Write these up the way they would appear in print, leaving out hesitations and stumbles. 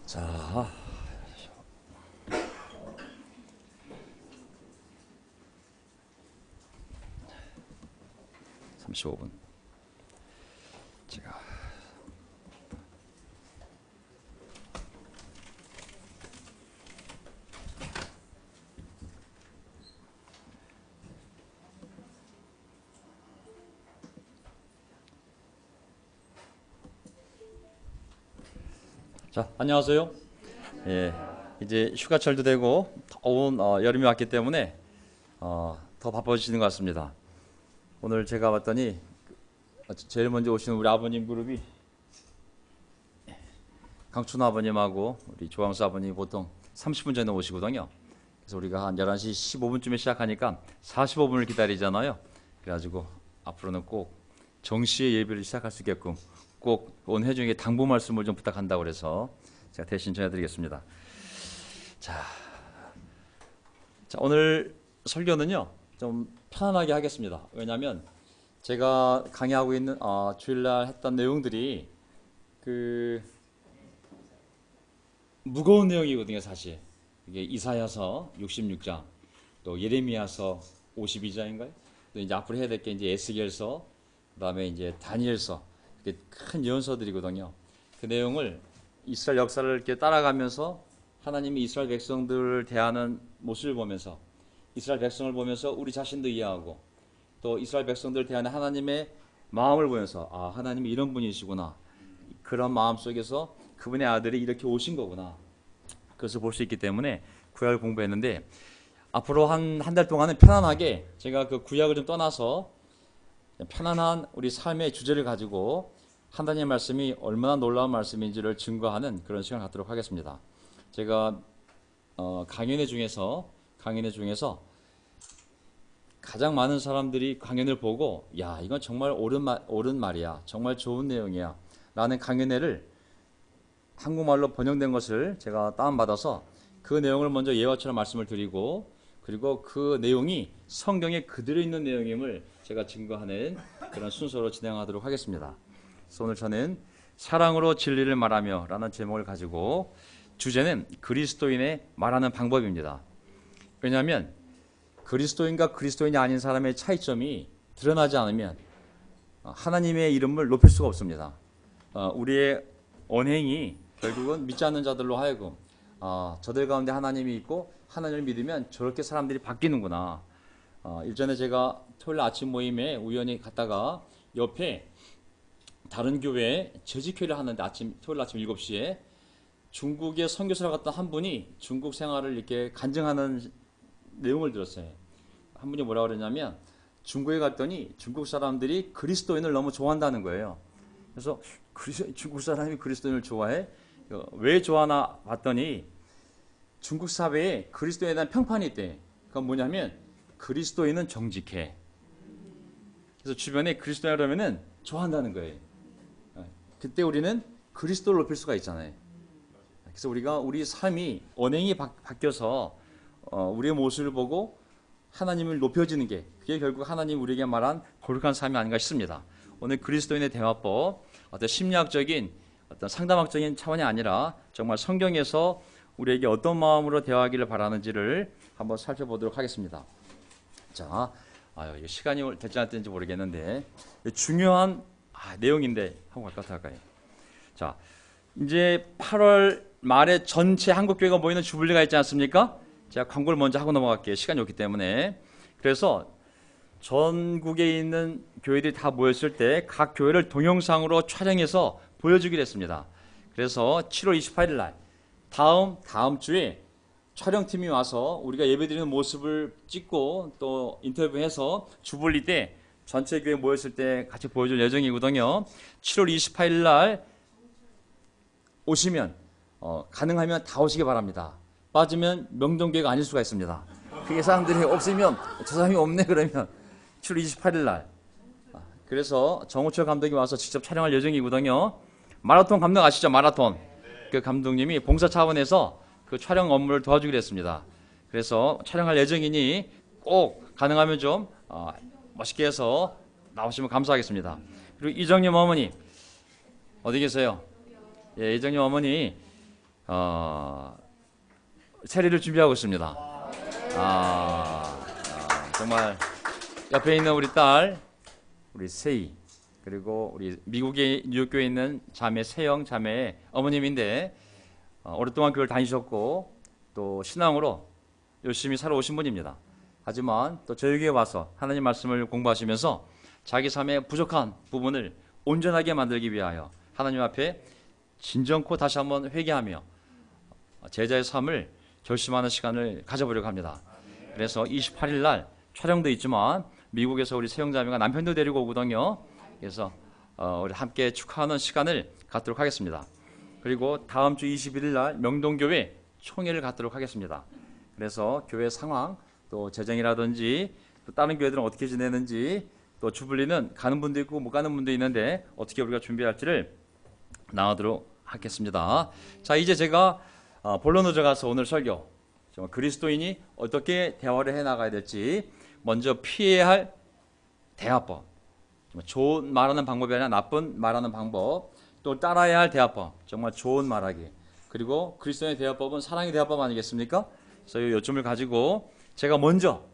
자, 35분. 제가 자, 안녕하세요. 예, 이제 휴가철도 되고 더운 여름이 왔기 때문에 더 바빠지시는 것 같습니다. 오늘 제가 봤더니 제일 먼저 오시는 우리 아버님 그룹이 강춘 아버님하고 우리 조항수 아버님이 보통 30분 전에 오시거든요. 그래서 우리가 한 11시 15분쯤에 시작하니까 45분을 기다리잖아요. 그래가지고 앞으로는 꼭 정시에 예배를 시작할 수 있게끔 꼭 온 회중에게 당부 말씀을 좀 부탁한다고 그래서 제가 대신 전해드리겠습니다. 자, 오늘 설교는요 좀 편안하게 하겠습니다. 왜냐하면 제가 강의하고 있는 주일날 했던 내용들이 그 무거운 내용이거든요. 사실 이게 이사야서 66장, 또 예레미야서 52장인가요? 또 이제 앞으로 해야 될 게 이제 에스겔서, 그다음에 이제 다니엘서, 이렇게 큰 예언서들이거든요. 그 내용을 이스라엘 역사를 이렇게 따라가면서 하나님이 이스라엘 백성들을 대하는 모습을 보면서, 이스라엘 백성을 보면서 우리 자신도 이해하고, 또 이스라엘 백성들을 대하는 하나님의 마음을 보면서 하나님이 이런 분이시구나, 그런 마음 속에서 그분의 아들이 이렇게 오신 거구나, 그것을 볼 수 있기 때문에 구약을 공부했는데, 앞으로 한 달 동안은 편안하게 제가 그 구약을 좀 떠나서 편안한 우리 삶의 주제를 가지고 하나님의 말씀이 얼마나 놀라운 말씀인지를 증거하는 그런 시간을 갖도록 하겠습니다. 제가 강연회 중에서 가장 많은 사람들이 강연을 보고 야, 이건 정말 옳은 말이야, 정말 좋은 내용이야 라는 강연회를 한국말로 번역된 것을 제가 다운받아서 그 내용을 먼저 예화처럼 말씀을 드리고, 그리고 그 내용이 성경에 그대로 있는 내용임을 제가 증거하는 그런 순서로 진행하도록 하겠습니다. 그래서 오늘 저는 사랑으로 진리를 말하며 라는 제목을 가지고, 주제는 그리스도인의 말하는 방법입니다. 왜냐하면 그리스도인과 그리스도인이 아닌 사람의 차이점이 드러나지 않으면 하나님의 이름을 높일 수가 없습니다. 우리의 언행이 결국은 믿지 않는 자들로 하여금 저들 가운데 하나님이 있고 하나님을 믿으면 저렇게 사람들이 바뀌는구나. 일전에 제가 토요일 아침 모임에 우연히 갔다가 옆에 다른 교회에 재직회를 하는데 토요일 아침 7시에 중국에 선교사를 갔던 한 분이 중국 생활을 이렇게 간증하는 내용을 들었어요. 한 분이 뭐라고 그러냐면, 중국에 갔더니 중국 사람들이 그리스도인을 너무 좋아한다는 거예요. 그래서 중국 사람이 그리스도인을 좋아해? 왜 좋아하나 봤더니 중국 사회에 그리스도인에 대한 평판이 있대. 그건 뭐냐면 그리스도인은 정직해. 그래서 주변에 그리스도인이라면은 좋아한다는 거예요. 그때 우리는 그리스도를 높일 수가 있잖아요. 그래서 우리 삶이 언행이 바뀌어서 우리의 모습을 보고 하나님을 높여지는 게, 그게 결국 하나님 우리에게 말한 거룩한 삶이 아닌가 싶습니다. 오늘 그리스도인의 대화법, 어떤 심리학적인 어떤 상담학적인 차원이 아니라 정말 성경에서 우리에게 어떤 마음으로 대화하기를 바라는지를 한번 살펴보도록 하겠습니다. 자, 시간이 될지 안 될지 모르겠는데 중요한 내용인데 한번 갈까요? 자, 이제 8월 말에 전체 한국교회가 모이는 주불리가 있지 않습니까? 제가 광고를 먼저 하고 넘어갈게요. 시간이 없기 때문에. 그래서 전국에 있는 교회들이 다 모였을 때 각 교회를 동영상으로 촬영해서 보여주기로 했습니다. 그래서 7월 28일 날 다음 주에 촬영팀이 와서 우리가 예배드리는 모습을 찍고 또 인터뷰해서 주불리 때 전체 교회 모였을 때 같이 보여줄 예정이거든요. 7월 28일 날 오시면 가능하면 다 오시기 바랍니다. 빠지면 명동교회가 아닐 수가 있습니다. 그게 사람들이 없으면 저 사람이 없네 그러면 7월 28일 날. 그래서 정우철 감독이 와서 직접 촬영할 예정이거든요. 마라톤 감독 아시죠? 마라톤. 그 감독님이 봉사 차원에서 그 촬영 업무를 도와주기로 했습니다. 그래서 촬영할 예정이니 꼭 가능하면 좀 멋있게 해서 나오시면 감사하겠습니다. 그리고 이정님 어머니 어디 계세요? 예, 이정님 어머니 세례를 준비하고 있습니다. 정말 옆에 있는 우리 딸, 우리 세희, 그리고 우리 미국의 뉴욕교회에 있는 자매 세영 자매의 어머님인데 오랫동안 교회를 다니셨고 또 신앙으로 열심히 살아오신 분입니다. 하지만 또 저희 교회에 와서 하나님 말씀을 공부하시면서 자기 삶의 부족한 부분을 온전하게 만들기 위하여 하나님 앞에 진정코 다시 한번 회개하며 제자의 삶을 결심하는 시간을 가져보려고 합니다. 그래서 28일 날 촬영도 있지만 미국에서 우리 세영자매가 남편도 데리고 오거든요. 그래서 우리 함께 축하하는 시간을 갖도록 하겠습니다. 그리고 다음 주 21일 날 명동교회 총회를 갖도록 하겠습니다. 그래서 교회 상황, 또 재정이라든지 또 다른 교회들은 어떻게 지내는지, 또 주불리는 가는 분도 있고 못 가는 분도 있는데 어떻게 우리가 준비할지를 나누도록 하겠습니다. 자, 이제 제가 본론으로 들어가서 오늘 설교, 정말 그리스도인이 어떻게 대화를 해나가야 될지, 먼저 피해야 할 대화법, 좋은 말하는 방법이 아니라 나쁜 말하는 방법, 또 따라야 할 대화법, 정말 좋은 말하기, 그리고 그리스도인의 대화법은 사랑의 대화법 아니겠습니까? 그래서 이 요점을 가지고 제가 먼저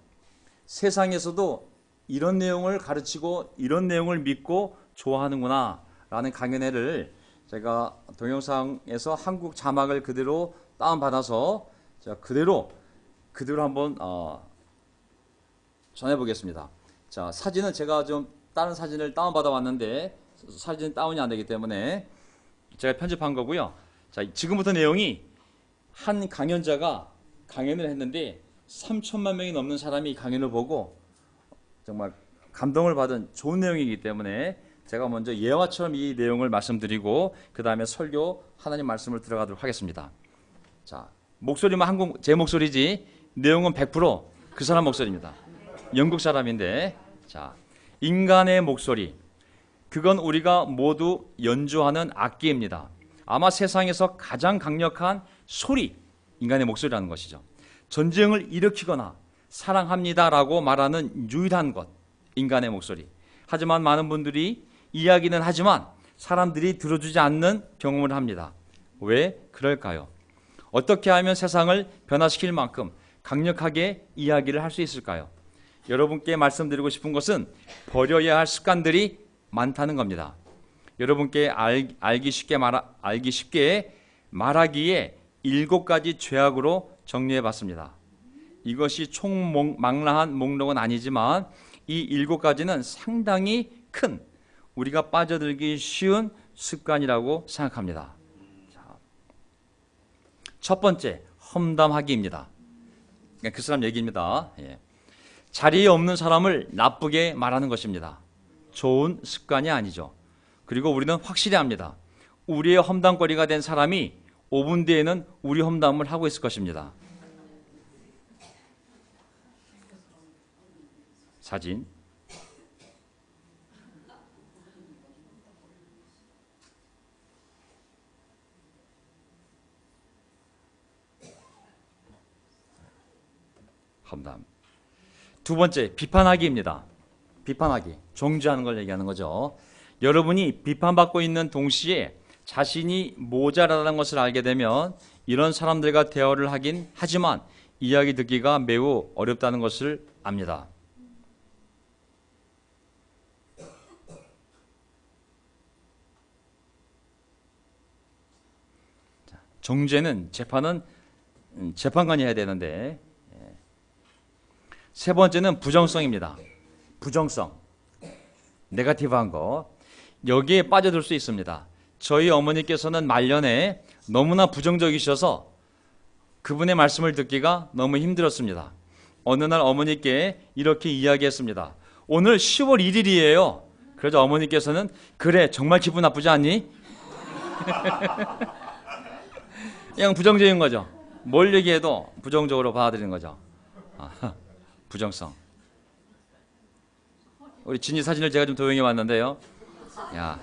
세상에서도 이런 내용을 가르치고 이런 내용을 믿고 좋아하는구나 라는 강연회를 제가 동영상에서 한국 자막을 그대로 다운받아서 제가 그대로 한번 전해보겠습니다. 자, 사진은 제가 좀 다른 사진을 다운받아 왔는데 사진 다운이 안 되기 때문에 제가 편집한 거고요. 자, 지금부터 내용이 한 강연자가 강연을 했는데 3천만 명이 넘는 사람이 강연을 보고 정말 감동을 받은 좋은 내용이기 때문에 제가 먼저 예화처럼 이 내용을 말씀드리고 그 다음에 설교 하나님 말씀을 들어가도록 하겠습니다. 자, 목소리만 제 목소리지 내용은 100% 그 사람 목소리입니다. 영국 사람인데, 자, 인간의 목소리, 그건 우리가 모두 연주하는 악기입니다. 아마 세상에서 가장 강력한 소리, 인간의 목소리라는 것이죠. 전쟁을 일으키거나 사랑합니다라고 말하는 유일한 것, 인간의 목소리. 하지만 많은 분들이 이야기는 하지만 사람들이 들어주지 않는 경험을 합니다. 왜 그럴까요? 어떻게 하면 세상을 변화시킬 만큼 강력하게 이야기를 할 수 있을까요? 여러분께 말씀드리고 싶은 것은 버려야 할 습관들이 많다는 겁니다. 여러분께 알기 쉽게 말하기에 7가지 죄악으로 정리해 봤습니다. 이것이 총망라한 목록은 아니지만 이 7가지는 상당히 큰, 우리가 빠져들기 쉬운 습관이라고 생각합니다. 자, 첫 번째, 험담하기입니다. 그 사람 얘기입니다. 예. 자리에 없는 사람을 나쁘게 말하는 것입니다. 좋은 습관이 아니죠. 그리고 우리는 확실히 압니다. 우리의 험담거리가 된 사람이 5분 뒤에는 우리 험담을 하고 있을 것입니다. 사진. 험담. 두 번째, 비판하기입니다. 비판하기, 정죄하는 걸 얘기하는 거죠. 여러분이 비판받고 있는 동시에 자신이 모자라다는 것을 알게 되면 이런 사람들과 대화를 하긴 하지만 이야기 듣기가 매우 어렵다는 것을 압니다. 정죄는 재판관이 해야 되는데, 세 번째는 부정성입니다. 부정성, 네거티브한 거, 여기에 빠져들 수 있습니다. 저희 어머니께서는 말년에 너무나 부정적이셔서 그분의 말씀을 듣기가 너무 힘들었습니다. 어느 날 어머니께 이렇게 이야기했습니다. 오늘 10월 1일이에요. 그래서 어머니께서는 그래, 정말 기분 나쁘지 않니? 그냥 부정적인 거죠. 뭘 얘기해도 부정적으로 받아들이는 거죠. 부정성. 우리 진이 사진을 제가 좀 도용해 왔는데요. 야,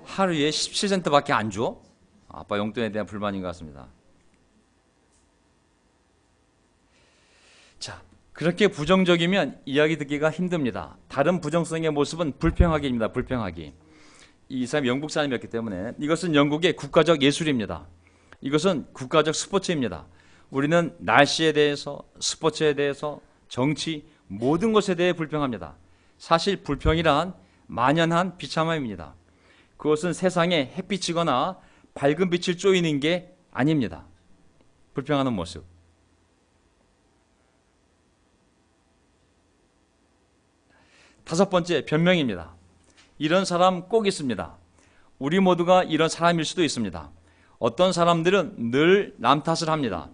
하루에 17센트밖에 안 줘? 아빠 용돈에 대한 불만인 것 같습니다. 자, 그렇게 부정적이면 이야기 듣기가 힘듭니다. 다른 부정성의 모습은 불평하기입니다. 불평하기. 이 사람이 영국 사람이었기 때문에 이것은 영국의 국가적 예술입니다. 이것은 국가적 스포츠입니다. 우리는 날씨에 대해서, 스포츠에 대해서, 정치, 모든 것에 대해 불평합니다. 사실 불평이란 만연한 비참함입니다. 그것은 세상에 햇빛이거나 밝은 빛을 쪼이는 게 아닙니다. 불평하는 모습. 다섯 번째, 변명입니다. 이런 사람 꼭 있습니다. 우리 모두가 이런 사람일 수도 있습니다. 어떤 사람들은 늘 남 탓을 합니다.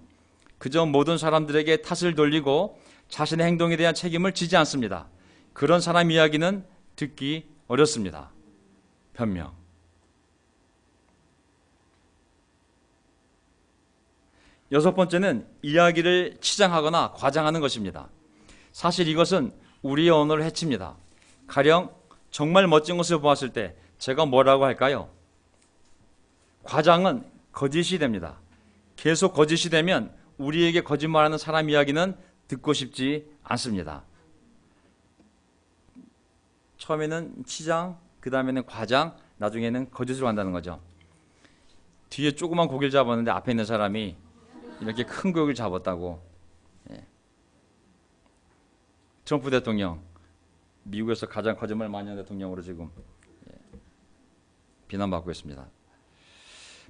그저 모든 사람들에게 탓을 돌리고 자신의 행동에 대한 책임을 지지 않습니다. 그런 사람 이야기는 듣기 어렵습니다. 변명. 여섯 번째는 이야기를 치장하거나 과장하는 것입니다. 사실 이것은 우리의 언어를 해칩니다. 가령 정말 멋진 것을 보았을 때 제가 뭐라고 할까요? 과장은 거짓이 됩니다. 계속 거짓이 되면 우리에게 거짓말하는 사람 이야기는 듣고 싶지 않습니다. 처음에는 치장, 그 다음에는 과장, 나중에는 거짓으로 한다는 거죠. 뒤에 조그만 고기를 잡았는데 앞에 있는 사람이 이렇게 큰 고기를 잡았다고. 트럼프 대통령, 미국에서 가장 거짓말 많이 하는 대통령으로 지금 비난받고 있습니다.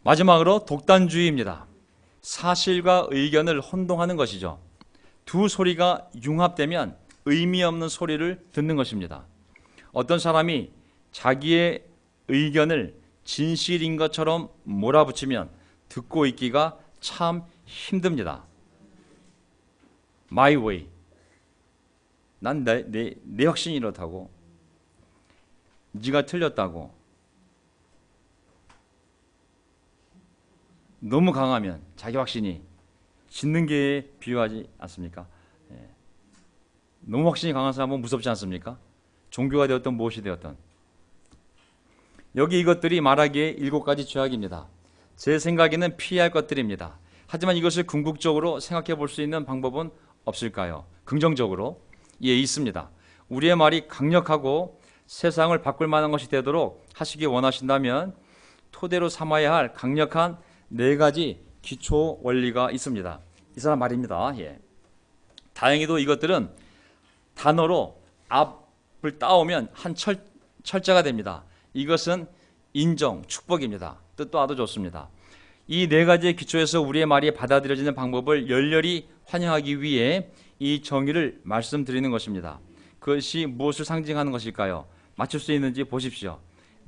마지막으로 독단주의입니다. 사실과 의견을 혼동하는 것이죠. 두 소리가 융합되면 의미 없는 소리를 듣는 것입니다. 어떤 사람이 자기의 의견을 진실인 것처럼 몰아붙이면 듣고 있기가 참 힘듭니다. My way. 난 내 확신이 이렇다고. 네가 틀렸다고. 너무 강하면 자기 확신이 짖는 게 비유하지 않습니까? 너무 확신이 강한 사람은 무섭지 않습니까? 종교가 되었던 무엇이 되었던. 여기 이것들이 말하기에 7가지 죄악입니다. 제 생각에는 피해야 할 것들입니다. 하지만 이것을 궁극적으로 생각해 볼 수 있는 방법은 없을까요? 긍정적으로? 예, 있습니다. 우리의 말이 강력하고 세상을 바꿀 만한 것이 되도록 하시기 원하신다면 토대로 삼아야 할 강력한 4가지 기초 원리가 있습니다. 이 사람 말입니다. 예. 다행히도 이것들은 단어로 앞을 따오면 한 철자가 됩니다. 이것은 인정, 축복입니다. 뜻도 아주 좋습니다. 이 4가지의 기초에서 우리의 말이 받아들여지는 방법을 열렬히 환영하기 위해 이 정의를 말씀드리는 것입니다. 그것이 무엇을 상징하는 것일까요? 맞출 수 있는지 보십시오.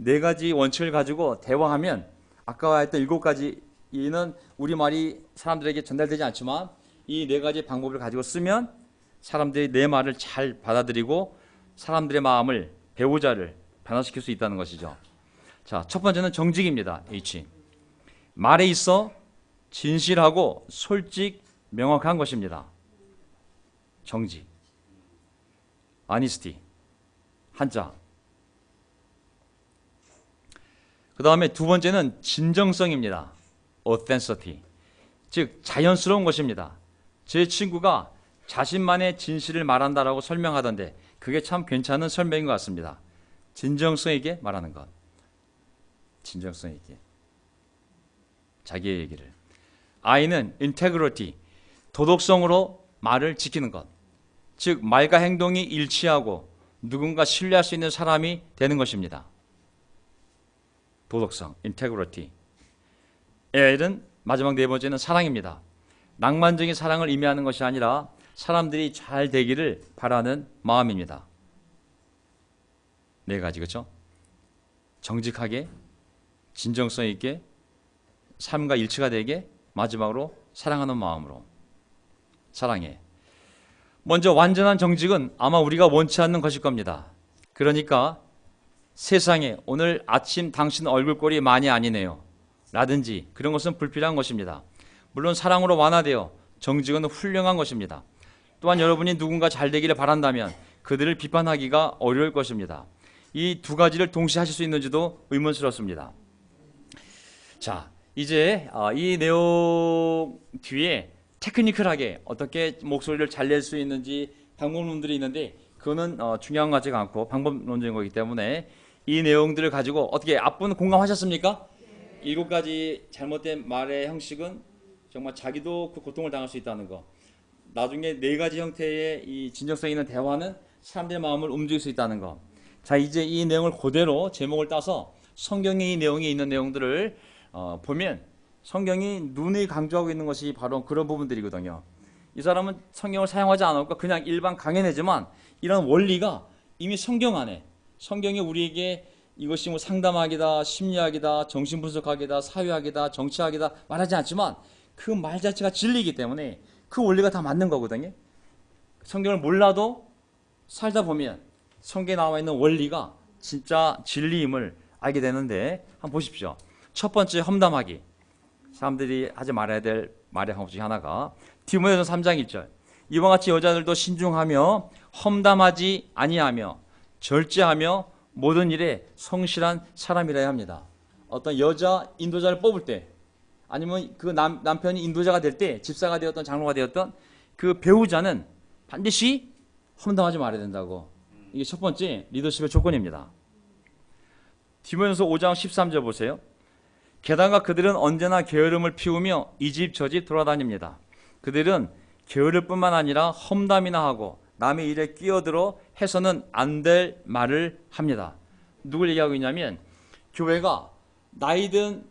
4가지 원칙을 가지고 대화하면 아까 했던 7가지는 우리 말이 사람들에게 전달되지 않지만 이 4가지 방법을 가지고 쓰면 사람들이 내 말을 잘 받아들이고 사람들의 마음을, 배우자를 변화시킬 수 있다는 것이죠. 자, 첫 번째는 정직입니다. H. 말에 있어 진실하고 솔직 명확한 것입니다. 정직. honesty. 한자. 그 다음에 두 번째는 진정성입니다. authenticity. 즉 자연스러운 것입니다. 제 친구가 자신만의 진실을 말한다라고 설명하던데 그게 참 괜찮은 설명인 것 같습니다. 진정성 있게 말하는 것. 진정성 있게. 자기의 얘기를. I는 integrity. 도덕성으로 말을 지키는 것. 즉 말과 행동이 일치하고 누군가 신뢰할 수 있는 사람이 되는 것입니다. 도덕성, integrity. L은 마지막 4번째는 사랑입니다. 낭만적인 사랑을 의미하는 것이 아니라 사람들이 잘 되기를 바라는 마음입니다. 4가지, 그렇죠? 정직하게, 진정성 있게, 삶과 일치가 되게, 마지막으로 사랑하는 마음으로. 사랑해. 먼저 완전한 정직은 아마 우리가 원치 않는 것일 겁니다. 그러니까 세상에 오늘 아침 당신 얼굴꼴이 많이 아니네요 라든지 그런 것은 불필요한 것입니다. 물론 사랑으로 완화되어 정직은 훌륭한 것입니다. 또한 여러분이 누군가 잘 되기를 바란다면 그들을 비판하기가 어려울 것입니다. 이 2가지를 동시에 하실 수 있는지도 의문스럽습니다. 자, 이제 이 내용 뒤에 테크니컬하게 어떻게 목소리를 잘 낼 수 있는지 방법론들이 있는데 그거는 중요한 것 같지가 않고 방법론적인 거기 때문에 이 내용들을 가지고 어떻게 앞분 공감하셨습니까? 7가지 잘못된 말의 형식은 정말 자기도 그 고통을 당할 수 있다는 거. 나중에 4가지 형태의 이 진정성 있는 대화는 사람들의 마음을 움직일 수 있다는 거. 자, 이제 이 내용을 그대로 제목을 따서 성경의 이 내용이 있는 내용들을 보면 성경이 눈이 강조하고 있는 것이 바로 그런 부분들이거든요. 이 사람은 성경을 사용하지 않았고 그냥 일반 강연회지만 이런 원리가 이미 성경 안에, 성경이 우리에게 이것이 뭐 상담학이다, 심리학이다, 정신분석학이다, 사회학이다, 정치학이다 말하지 않지만 그 말 자체가 진리이기 때문에 그 원리가 다 맞는 거거든요. 성경을 몰라도 살다 보면 성경에 나와 있는 원리가 진짜 진리임을 알게 되는데 한번 보십시오. 첫 번째, 험담하기. 사람들이 하지 말아야 될 말의 방법 중에 하나가 디모데전서 3장 1절. 이와 같이 여자들도 신중하며 험담하지 아니하며 절제하며 모든 일에 성실한 사람이라야 합니다. 어떤 여자 인도자를 뽑을 때 아니면 그 남편이 인도자가 될 때 집사가 되었던 장로가 되었던 그 배우자는 반드시 험담하지 말아야 된다고. 이게 첫 번째 리더십의 조건입니다. 디모데전서 5장 13절 보세요. 게다가 그들은 언제나 게으름을 피우며 이 집 저 집 돌아다닙니다. 그들은 게으를 뿐만 아니라 험담이나 하고 남의 일에 끼어들어 해서는 안 될 말을 합니다. 누굴 얘기하고 있냐면 교회가 나이든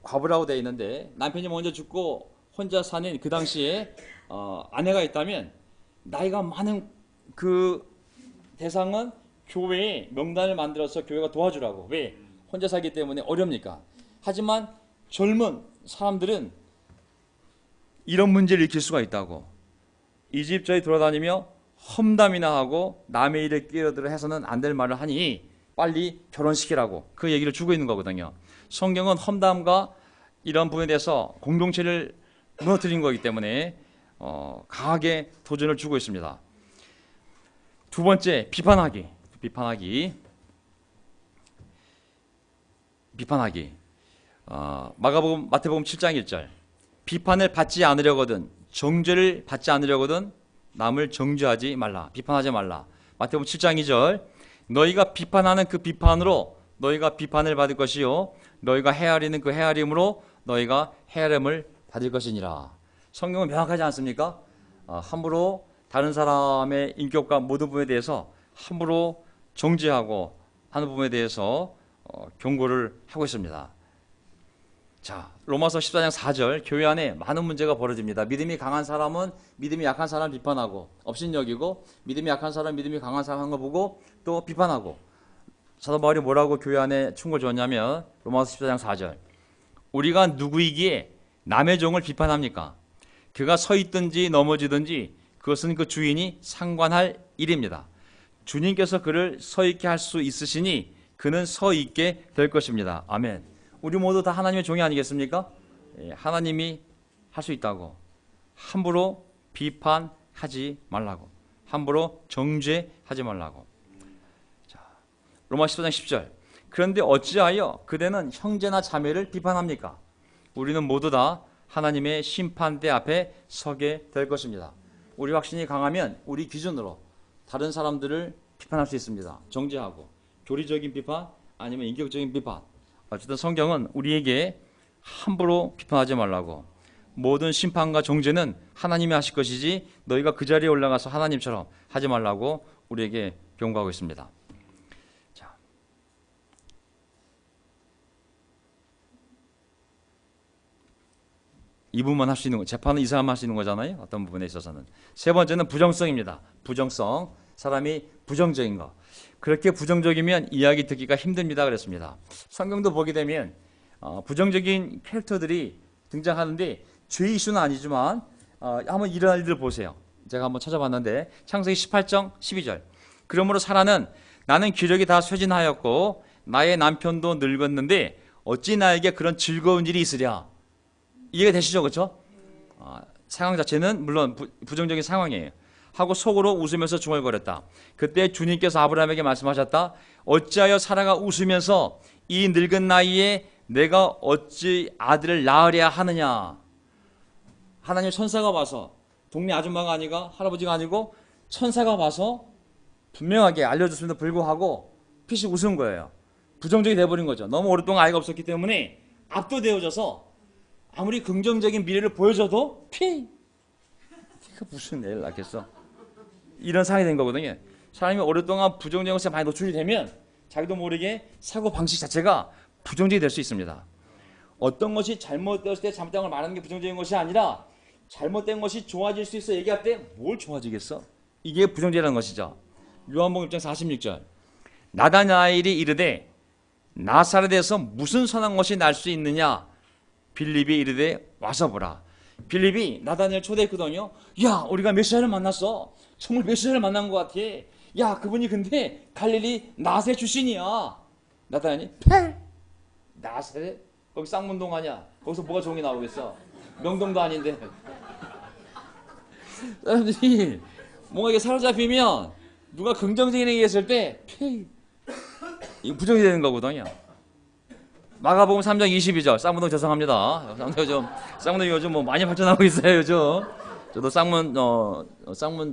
과부라고 되어 있는데 남편이 먼저 죽고 혼자 사는 그 당시에 아내가 있다면 나이가 많은 그 대상은 교회에 명단을 만들어서 교회가 도와주라고. 왜? 혼자 살기 때문에 어렵니까? 하지만 젊은 사람들은 이런 문제를 일으킬 수가 있다고. 이 집 저희 돌아다니며 험담이나 하고 남의 일에 끼어들어 해서는 안 될 말을 하니 빨리 결혼시키라고 그 얘기를 주고 있는 거거든요. 성경은 험담과 이런 부분에 대해서 공동체를 무너뜨린 거기 때문에 강하게 도전을 주고 있습니다. 두 번째, 비판하기. 마태복음 7장 1절. 비판을 받지 않으려거든, 정죄를 받지 않으려거든 남을 정죄하지 말라. 비판하지 말라. 마태복음 7장 2절. 너희가 비판하는 그 비판으로 너희가 비판을 받을 것이요 너희가 헤아리는 그 헤아림으로 너희가 헤아림을 받을 것이니라. 성경은 명확하지 않습니까? 함부로 다른 사람의 인격과 모든 부분에 대해서 함부로 정죄하고 하는 부분에 대해서 경고를 하고 있습니다. 자, 로마서 14장 4절. 교회 안에 많은 문제가 벌어집니다. 믿음이 강한 사람은 믿음이 약한 사람을 비판하고 업신여기고, 믿음이 약한 사람, 믿음이 강한 사람 하는 거 보고 또 비판하고. 사도 바울이 뭐라고 교회 안에 충고를 줬냐면 로마서 14장 4절. 우리가 누구이기에 남의 종을 비판합니까? 그가 서 있든지 넘어지든지 그것은 그 주인이 상관할 일입니다. 주님께서 그를 서 있게 할 수 있으시니 그는 서 있게 될 것입니다. 아멘. 우리 모두 다 하나님의 종이 아니겠습니까? 하나님이 할 수 있다고. 함부로 비판하지 말라고. 함부로 정죄하지 말라고. 자, 로마 14장 10절. 그런데 어찌하여 그대는 형제나 자매를 비판합니까? 우리는 모두 다 하나님의 심판대 앞에 서게 될 것입니다. 우리 확신이 강하면 우리 기준으로 다른 사람들을 비판할 수 있습니다. 정죄하고. 교리적인 비판 아니면 인격적인 비판. 어쨌든 성경은 우리에게 함부로 비판하지 말라고. 모든 심판과 정죄는 하나님이 하실 것이지 너희가 그 자리에 올라가서 하나님처럼 하지 말라고 우리에게 경고하고 있습니다. 자, 이 부분만 할 수 있는 거, 재판은 이 사람만 할 수 있는 거잖아요. 어떤 부분에 있어서는. 세 번째는 부정성입니다. 부정성. 사람이 부정적인 거. 그렇게 부정적이면 이야기 듣기가 힘듭니다 그랬습니다. 성경도 보게 되면 부정적인 캐릭터들이 등장하는데 죄 이슈는 아니지만 한번 이런 일들 보세요. 제가 한번 찾아봤는데 창세기 18장 12절. 그러므로 사라는 나는 기력이 다 쇠진하였고 나의 남편도 늙었는데 어찌 나에게 그런 즐거운 일이 있으랴. 이해가 되시죠? 그렇죠? 상황 자체는 물론 부정적인 상황이에요. 하고 속으로 웃으면서 중얼거렸다. 그때 주님께서 아브라함에게 말씀하셨다. 어찌하여 사라가 웃으면서 이 늙은 나이에 내가 어찌 아들을 낳으랴 하느냐. 하나님 천사가 와서, 동네 아줌마가 아니고 할아버지가 아니고 천사가 와서 분명하게 알려줬음에도 불구하고 피식 웃은 거예요. 부정적이 돼버린 거죠. 너무 오랫동안 아이가 없었기 때문에 압도되어져서 아무리 긍정적인 미래를 보여줘도 이거 무슨 애를 낳겠어. 이런 상황이 된 거거든요. 사람이 오랫동안 부정적인 것에 많이 노출이 되면 자기도 모르게 사고방식 자체가 부정적이 될 수 있습니다. 어떤 것이 잘못되었을 때 잘못된 걸 말하는 게 부정적인 것이 아니라 잘못된 것이 좋아질 수 있어 얘기할 때 뭘 좋아지겠어? 이게 부정적이라는 것이죠. 요한복음 1장 46절. 나다나엘이 이르되 나사렛에서 무슨 선한 것이 날 수 있느냐? 빌립이 이르되 와서 보라. 빌립이 나다나엘 초대했거든요. 야, 우리가 메시아를 만났어. 정말 메시아를 만난 것 같아. 야, 그분이 근데 갈릴리 나사렛 출신이야. 나다나엘이 나사렛? 거기 쌍문동 아니야? 거기서 뭐가 좋은 게 나오겠어? 명동도 아닌데. 사람들이 뭔가 이게 사로잡히면 누가 긍정적인 얘기했을 때 이거 부정이 되는 거거든요. 마가복음 3장 22절. 쌍문동 죄송합니다. 쌍문동 요즘 뭐 많이 발전하고 있어요 요즘. 저도 쌍문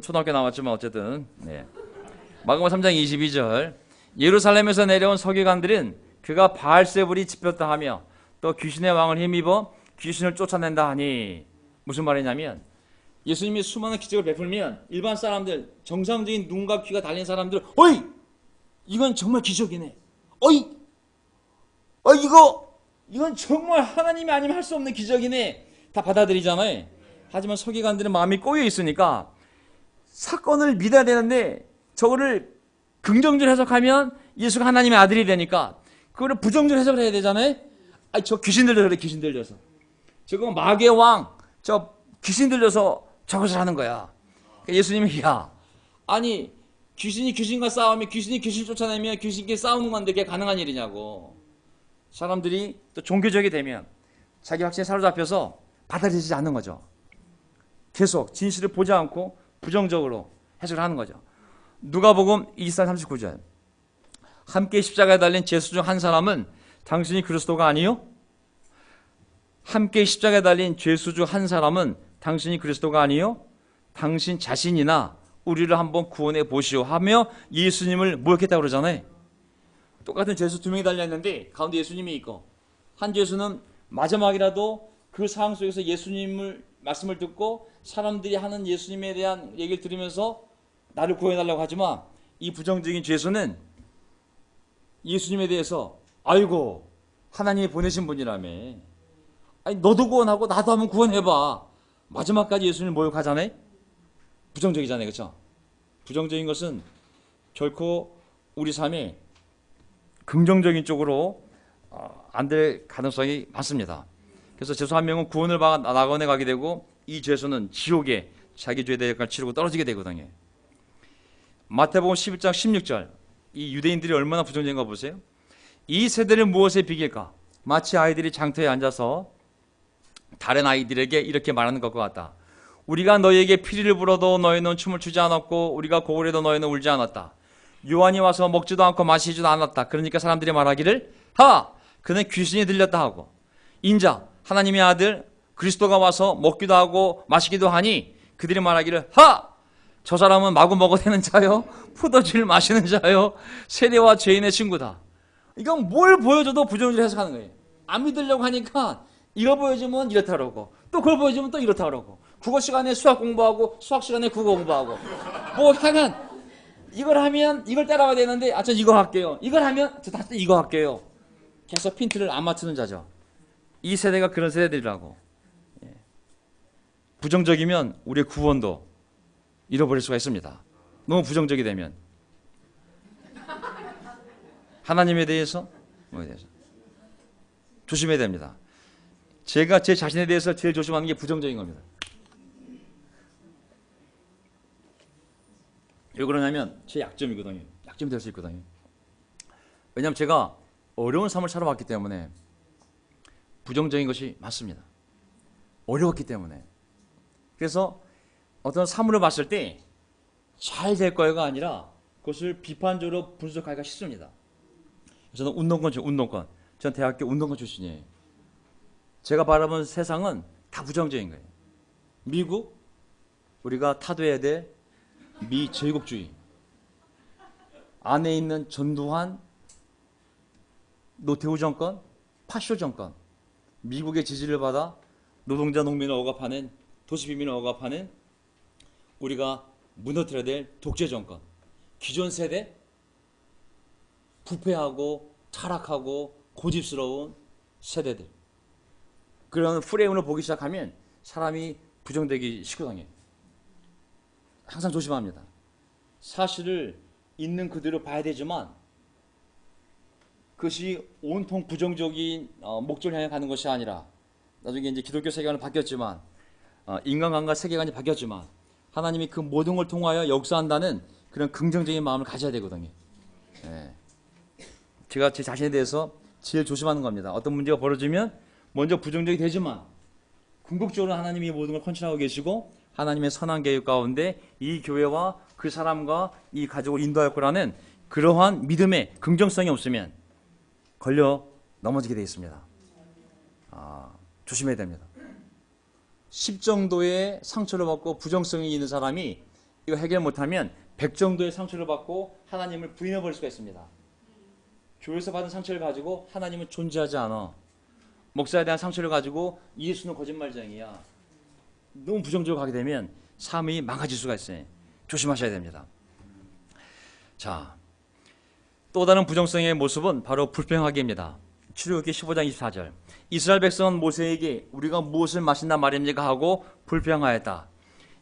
초등학교 나왔지만 어쨌든. 네. 마가복음 3장 22절. 예루살렘에서 내려온 서기관들은 그가 바알세불이 집혔다 하며 또 귀신의 왕을 힘입어 귀신을 쫓아낸다 하니 무슨 말이냐면 예수님이 수많은 기적을 베풀면 일반 사람들, 정상적인 눈과 귀가 달린 사람들, 어이! 이건 정말 기적이네. 어이! 이건 정말 하나님이 아니면 할 수 없는 기적이네. 다 받아들이잖아요. 하지만 서기관들은 마음이 꼬여 있으니까 사건을 믿어야 되는데 저거를 긍정적으로 해석하면 예수가 하나님의 아들이 되니까 그거를 부정적으로 해석을 해야 되잖아요. 저 귀신 들려서 그래, 귀신 들려서. 저거 마귀의 왕, 저 귀신 들려서 저것을 하는 거야. 그러니까 예수님이 아니 귀신이 귀신과 싸우면 귀신이 귀신 쫓아내면 귀신끼리 싸우는 건데 그게 가능한 일이냐고. 사람들이 또 종교적이 되면 자기 확신에 사로잡혀서 받아들이지 않는 거죠. 계속 진실을 보지 않고 부정적으로 해석을 하는 거죠. 누가복음 24, 39절. 함께 십자가에 달린 죄수 중 한 사람은 당신이 그리스도가 아니요? 함께 십자가에 달린 죄수 중 한 사람은 당신이 그리스도가 아니요? 당신 자신이나 우리를 한번 구원해 보시오 하며 예수님을 모욕했다고 그러잖아요. 똑같은 죄수 두 명이 달려있는데 가운데 예수님이 있고 한 죄수는 마지막이라도 그 상황 속에서 예수님을 말씀을 듣고 사람들이 하는 예수님에 대한 얘기를 들으면서 나를 구해달라고 하지만 이 부정적인 죄수는 예수님에 대해서 아이고 하나님이 보내신 분이라며 아니 너도 구원하고 나도 한번 구원해봐. 마지막까지 예수님을 모욕하잖아요. 부정적이잖아요. 그렇죠? 부정적인 것은 결코 우리 삶에 긍정적인 쪽으로 안 될 가능성이 많습니다. 그래서 죄수 한 명은 구원을 받아 낙원에 가게 되고 이 죄수는 지옥에 자기 죄의 대가를 치르고 떨어지게 되거든요. 마태복음 11장 16절. 이 유대인들이 얼마나 부정적인가 보세요. 이 세대는 무엇에 비길까? 마치 아이들이 장터에 앉아서 다른 아이들에게 이렇게 말하는 것과 같다. 우리가 너희에게 피리를 불어도 너희는 춤을 추지 않았고 우리가 곡을 해도 너희는 울지 않았다. 요한이 와서 먹지도 않고 마시지도 않았다. 그러니까 사람들이 말하기를 그는 귀신이 들렸다 하고 인자 하나님의 아들 그리스도가 와서 먹기도 하고 마시기도 하니 그들이 말하기를 저 사람은 마구 먹어대는 자요 포도주를 마시는 자요 세리와 죄인의 친구다. 이건 뭘 보여줘도 부정적으로 해석하는 거예요. 안 믿으려고 하니까 이거 보여주면 이렇다 그러고 또 그걸 보여주면 또 이렇다 그러고 국어 시간에 수학 공부하고 수학 시간에 국어 공부하고 뭐 하여간 이걸 하면 이걸 따라와야 되는데 전 이거 할게요. 이걸 하면 저 다시 이거 할게요. 계속 핀트를 안 맞추는 자죠. 이 세대가 그런 세대들이라고. 부정적이면 우리의 구원도 잃어버릴 수가 있습니다. 너무 부정적이 되면 하나님에 대해서 뭐에 대해서 조심해야 됩니다. 제가 제 자신에 대해서 제일 조심하는 게 부정적인 겁니다. 왜 그러냐면 제 약점이거든요. 약점이 될 수 있거든요. 왜냐하면 제가 어려운 삶을 살아왔기 때문에 부정적인 것이 많습니다. 어려웠기 때문에. 그래서 어떤 사물을 봤을 때 잘 될 거야가 아니라 그것을 비판적으로 분석하기가 쉽습니다. 저는 운동권. 전 대학교 운동권 출신이에요. 제가 바라본 세상은 다 부정적인 거예요. 미국, 우리가 타도해야 될 미제국주의 안에 있는 전두환 노태우 정권, 파쇼 정권, 미국의 지지를 받아 노동자 농민을 억압하는, 도시빈민을 억압하는 우리가 무너뜨려야 될 독재 정권, 기존 세대 부패하고 타락하고 고집스러운 세대들, 그런 프레임을 보기 시작하면 사람이 부정되기 쉽거든요. 항상 조심합니다. 사실을 있는 그대로 봐야 되지만 그것이 온통 부정적인 목적을 향해 가는 것이 아니라, 나중에 이제 기독교 세계관은 바뀌었지만, 인간관계 세계관이 바뀌었지만, 하나님이 그 모든 걸 통하여 역사한다는 그런 긍정적인 마음을 가져야 되거든요. 예. 제가 제 자신에 대해서 제일 조심하는 겁니다. 어떤 문제가 벌어지면 먼저 부정적이 되지만 궁극적으로 하나님이 모든 걸 컨트롤하고 계시고 하나님의 선한 계획 가운데 이 교회와 그 사람과 이 가족을 인도할 거라는 그러한 믿음의 긍정성이 없으면 걸려 넘어지게 되어 있습니다. 조심해야 됩니다. 10 정도의 상처를 받고 부정성이 있는 사람이 이거 해결 못하면 100 정도의 상처를 받고 하나님을 부인해버릴 수가 있습니다. 교회에서 받은 상처를 가지고 하나님은 존재하지 않아. 목사에 대한 상처를 가지고 예수는 거짓말쟁이야. 너무 부정적으로 가게 되면 삶이 망가질 수가 있어요. 조심하셔야 됩니다. 자, 또 다른 부정성의 모습은 바로 불평하기입니다. 출애굽기 15장 24절. 이스라엘 백성은 모세에게 우리가 무엇을 마신다 말입니까 하고 불평하였다.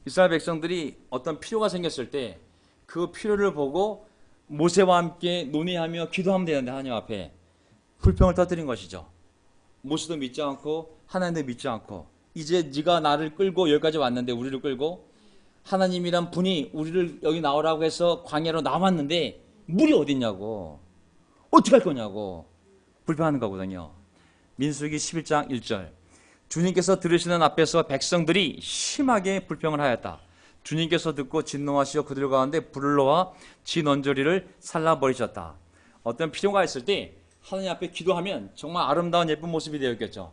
이스라엘 백성들이 어떤 필요가 생겼을 때 그 필요를 보고 모세와 함께 논의하며 기도하면 되는데 하나님 앞에 불평을 터뜨린 것이죠. 모세도 믿지 않고 하나님도 믿지 않고 이제 네가 나를 끌고 여기까지 왔는데, 우리를 끌고 하나님이란 분이 우리를 여기 나오라고 해서 광야로 나왔는데 물이 어딨냐고, 어떻게 할 거냐고 불평하는 거거든요. 민수기 11장 1절. 주님께서 들으시는 앞에서 백성들이 심하게 불평을 하였다. 주님께서 듣고 진노하시어 그들 가운데 불을 놓아 진 언저리를 살라버리셨다. 어떤 필요가 있을 때 하나님 앞에 기도하면 정말 아름다운 예쁜 모습이 되었겠죠.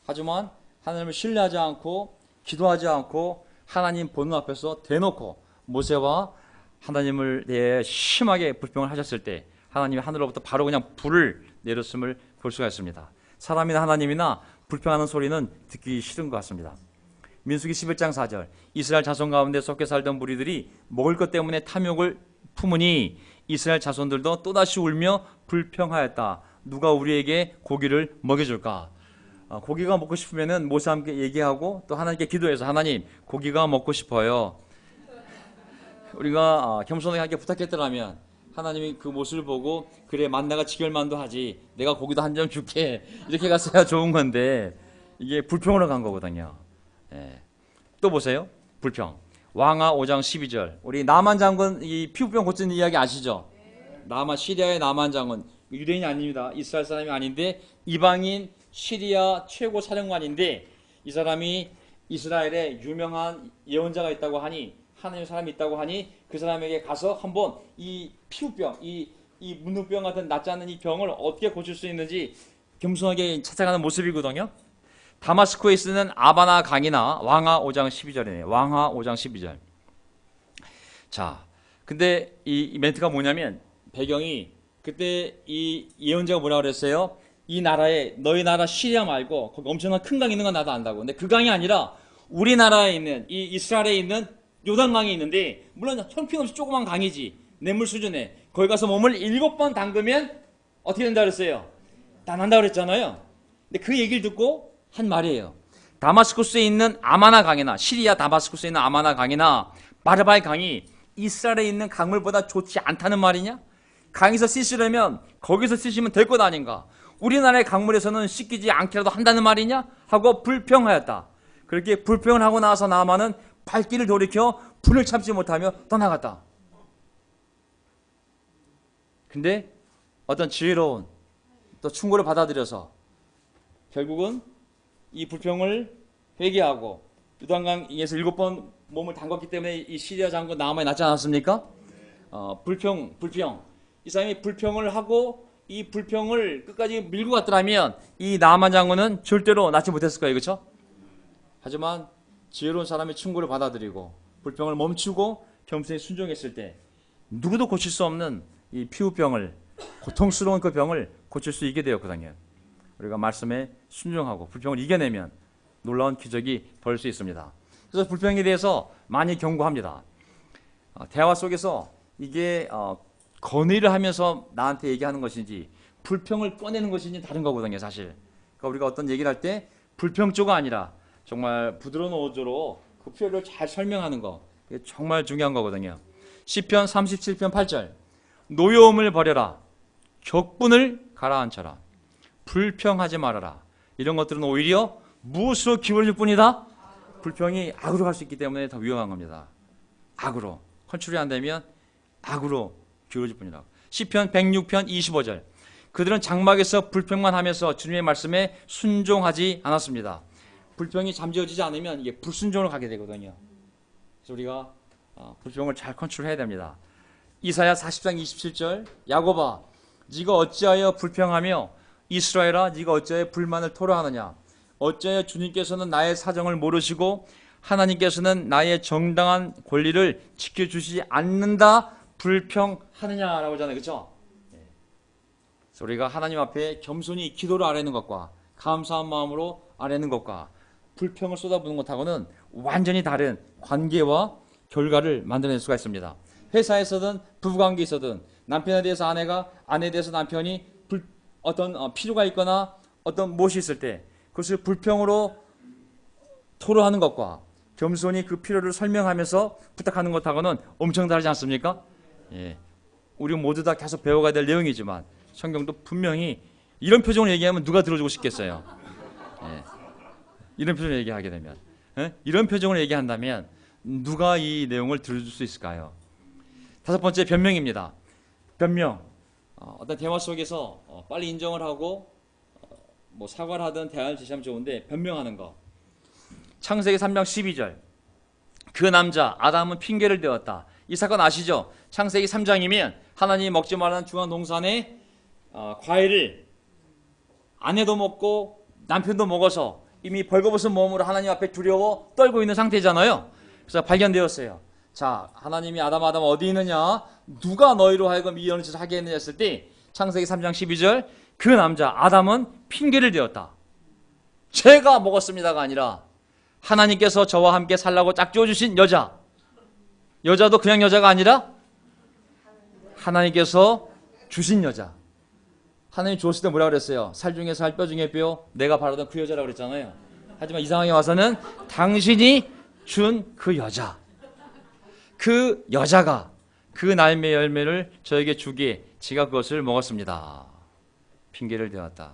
하지만 하나님을 신뢰하지 않고 기도하지 않고 하나님 보는 앞에서 대놓고 모세와 하나님을 대해 심하게 불평을 하셨을 때 하나님이 하늘로부터 바로 그냥 불을 내렸음을 볼 수가 있습니다. 사람이나 하나님이나 불평하는 소리는 듣기 싫은 것 같습니다. 민수기 11장 4절. 이스라엘 자손 가운데 섞여 살던 무리들이 먹을 것 때문에 탐욕을 품으니 이스라엘 자손들도 또다시 울며 불평하였다. 누가 우리에게 고기를 먹여줄까? 고기가 먹고 싶으면은 모세와 함께 얘기하고 또 하나님께 기도해서 하나님 고기가 먹고 싶어요. 우리가 겸손하게 부탁했더라면 하나님이 그 모습을 보고 그래 만나가 지결만도 하지 내가 고기도 한 점 줄게 이렇게 갔어야 좋은 건데 이게 불평으로 간 거거든요. 예. 또 보세요. 불평. 왕하 5장 12절. 우리 나만 장군 이 피부병 고치는 이야기 아시죠? 나만, 시리아의 나만 장군, 유대인이 아닙니다. 이스라엘 사람이 아닌데 이방인 시리아 최고 사령관인데 이 사람이 이스라엘에 유명한 예언자가 있다고 하니, 하나님의 사람이 있다고 하니 그 사람에게 가서 한번 이 피부병, 이 문둥병 같은 낫지 않는 이 병을 어떻게 고칠 수 있는지 겸손하게 찾아가는 모습이거든요. 다마스코에 있는 아바나 강이나 왕하 5장 12절이네요. 왕하 5장 12절. 자, 근데 이 멘트가 뭐냐면 배경이 그때 이 예언자가 뭐라고 그랬어요? 이 나라에, 너희 나라 시리아 말고 거기 엄청난 큰 강이 있는 건 나도 안다고. 근데 그 강이 아니라 우리나라에 있는 이 이스라엘에 있는 요단강이 있는데, 물론 형편없이 조그만 강이지 냇물 수준에 거기 가서 몸을 7번 담그면 어떻게 된다 그랬어요? 다 난다 그랬잖아요. 근데 그 얘기를 듣고 한 말이에요. 다마스쿠스에 있는 아마나 강이나 시리아 다마스쿠스에 있는 아마나 강이나 바르바의 강이 이스라엘에 있는 강물보다 좋지 않다는 말이냐? 강에서 씻으려면 거기서 씻으면 될 것 아닌가? 우리나라의 강물에서는 씻기지 않기라도 한다는 말이냐? 하고 불평하였다. 그렇게 불평을 하고 나서 나아만은 발길을 돌이켜 불을 참지 못하며 떠나갔다. 근데 어떤 지혜로운 또 충고를 받아들여서 결국은 이 불평을 회개하고 요단강에서 7번 몸을 담궜기 때문에 이 시리아 장군 나아만이 낫지 않았습니까? 불평. 이 사람이 불평을 하고 이 불평을 끝까지 밀고 갔더라면 이 나아만 장군은 절대로 낫지 못했을 거예요. 그렇죠? 하지만 지혜로운 사람의 충고를 받아들이고 불평을 멈추고 겸손히 순종했을 때 누구도 고칠 수 없는 이 피부병을, 고통스러운 그 병을 고칠 수 있게 되었거든요. 우리가 말씀에 순종하고 불평을 이겨내면 놀라운 기적이 벌일 수 있습니다. 그래서 불평에 대해서 많이 경고합니다. 대화 속에서 이게 건의를 하면서 나한테 얘기하는 것인지 불평을 꺼내는 것인지 다른 거거든요, 사실. 그러니까 우리가 어떤 얘기를 할 때 불평조가 아니라 정말 부드러운 어조로 그 필요를 잘 설명하는 거, 이게 정말 중요한 거거든요. 시편 37편 8절, 노여움을 버려라, 격분을 가라앉혀라, 불평하지 말아라. 이런 것들은 오히려 무엇으로 기울어질 뿐이다? 불평이 악으로 갈 수 있기 때문에 더 위험한 겁니다. 악으로 컨트롤이 안 되면 악으로 기울어질 뿐이다. 시편 106편 25절, 그들은 장막에서 불평만 하면서 주님의 말씀에 순종하지 않았습니다. 불평이 잠재워지지 않으면 이게 불순종으로 가게 되거든요. 그래서 우리가 불평을 잘 컨트롤해야 됩니다. 이사야 40장 27절, 야곱아, 네가 어찌하여 불평하며 이스라엘아, 네가 어찌하여 불만을 토로하느냐? 어찌하여 주님께서는 나의 사정을 모르시고 하나님께서는 나의 정당한 권리를 지켜주시지 않는다 불평하느냐라고 하잖아요, 그렇죠? 그래서 우리가 하나님 앞에 겸손히 기도를 아뢰는 것과 감사한 마음으로 아뢰는 것과 불평을 쏟아부는 것하고는 완전히 다른 관계와 결과를 만들어낼 수가 있습니다. 회사에서든 부부관계에 있어든 남편에 대해서 아내가, 아내에 대해서 남편이 어떤 필요가 있거나 어떤 무엇이 있을 때 그것을 불평으로 토로하는 것과 겸손히 그 필요를 설명하면서 부탁하는 것하고는 엄청 다르지 않습니까? 예. 우리 모두 다 계속 배워가야 될 내용이지만 성경도 분명히 이런 표정을 얘기하면 누가 들어주고 싶겠어요? 예. 이런 표정을 얘기하게 되면, 이런 표정을 얘기한다면 누가 이 내용을 들어줄 수 있을까요? 다섯 번째, 변명입니다. 변명. 어떤 대화 속에서 빨리 인정을 하고 뭐 사과를 하든 대안을 제시하면 좋은데 변명하는 거. 창세기 3장 12절, 그 남자 아담은 핑계를 대었다. 이 사건 아시죠? 창세기 3장이면 하나님이 먹지 말라는 중앙 동산의 과일을 아내도 먹고 남편도 먹어서 이미 벌거벗은 몸으로 하나님 앞에 두려워 떨고 있는 상태잖아요. 그래서 발견되었어요. 자, 하나님이 아담 어디 있느냐? 누가 너희로 하여금 이 연을 하게 했느냐 했을 때 창세기 3장 12절, 그 남자 아담은 핑계를 대었다. 제가 먹었습니다가 아니라 하나님께서 저와 함께 살라고 짝지어 주신 여자, 여자도 그냥 여자가 아니라 하나님께서 주신 여자. 하나님 주었을 때 뭐라고 그랬어요? 살 중에 살, 뼈 중에 뼈, 내가 바라던 그 여자라고 그랬잖아요. 하지만 이 상황에 와서는 당신이 준 그 여자, 그 여자가 그 날매 열매를 저에게 주기에 제가 그것을 먹었습니다. 핑계를 대었다.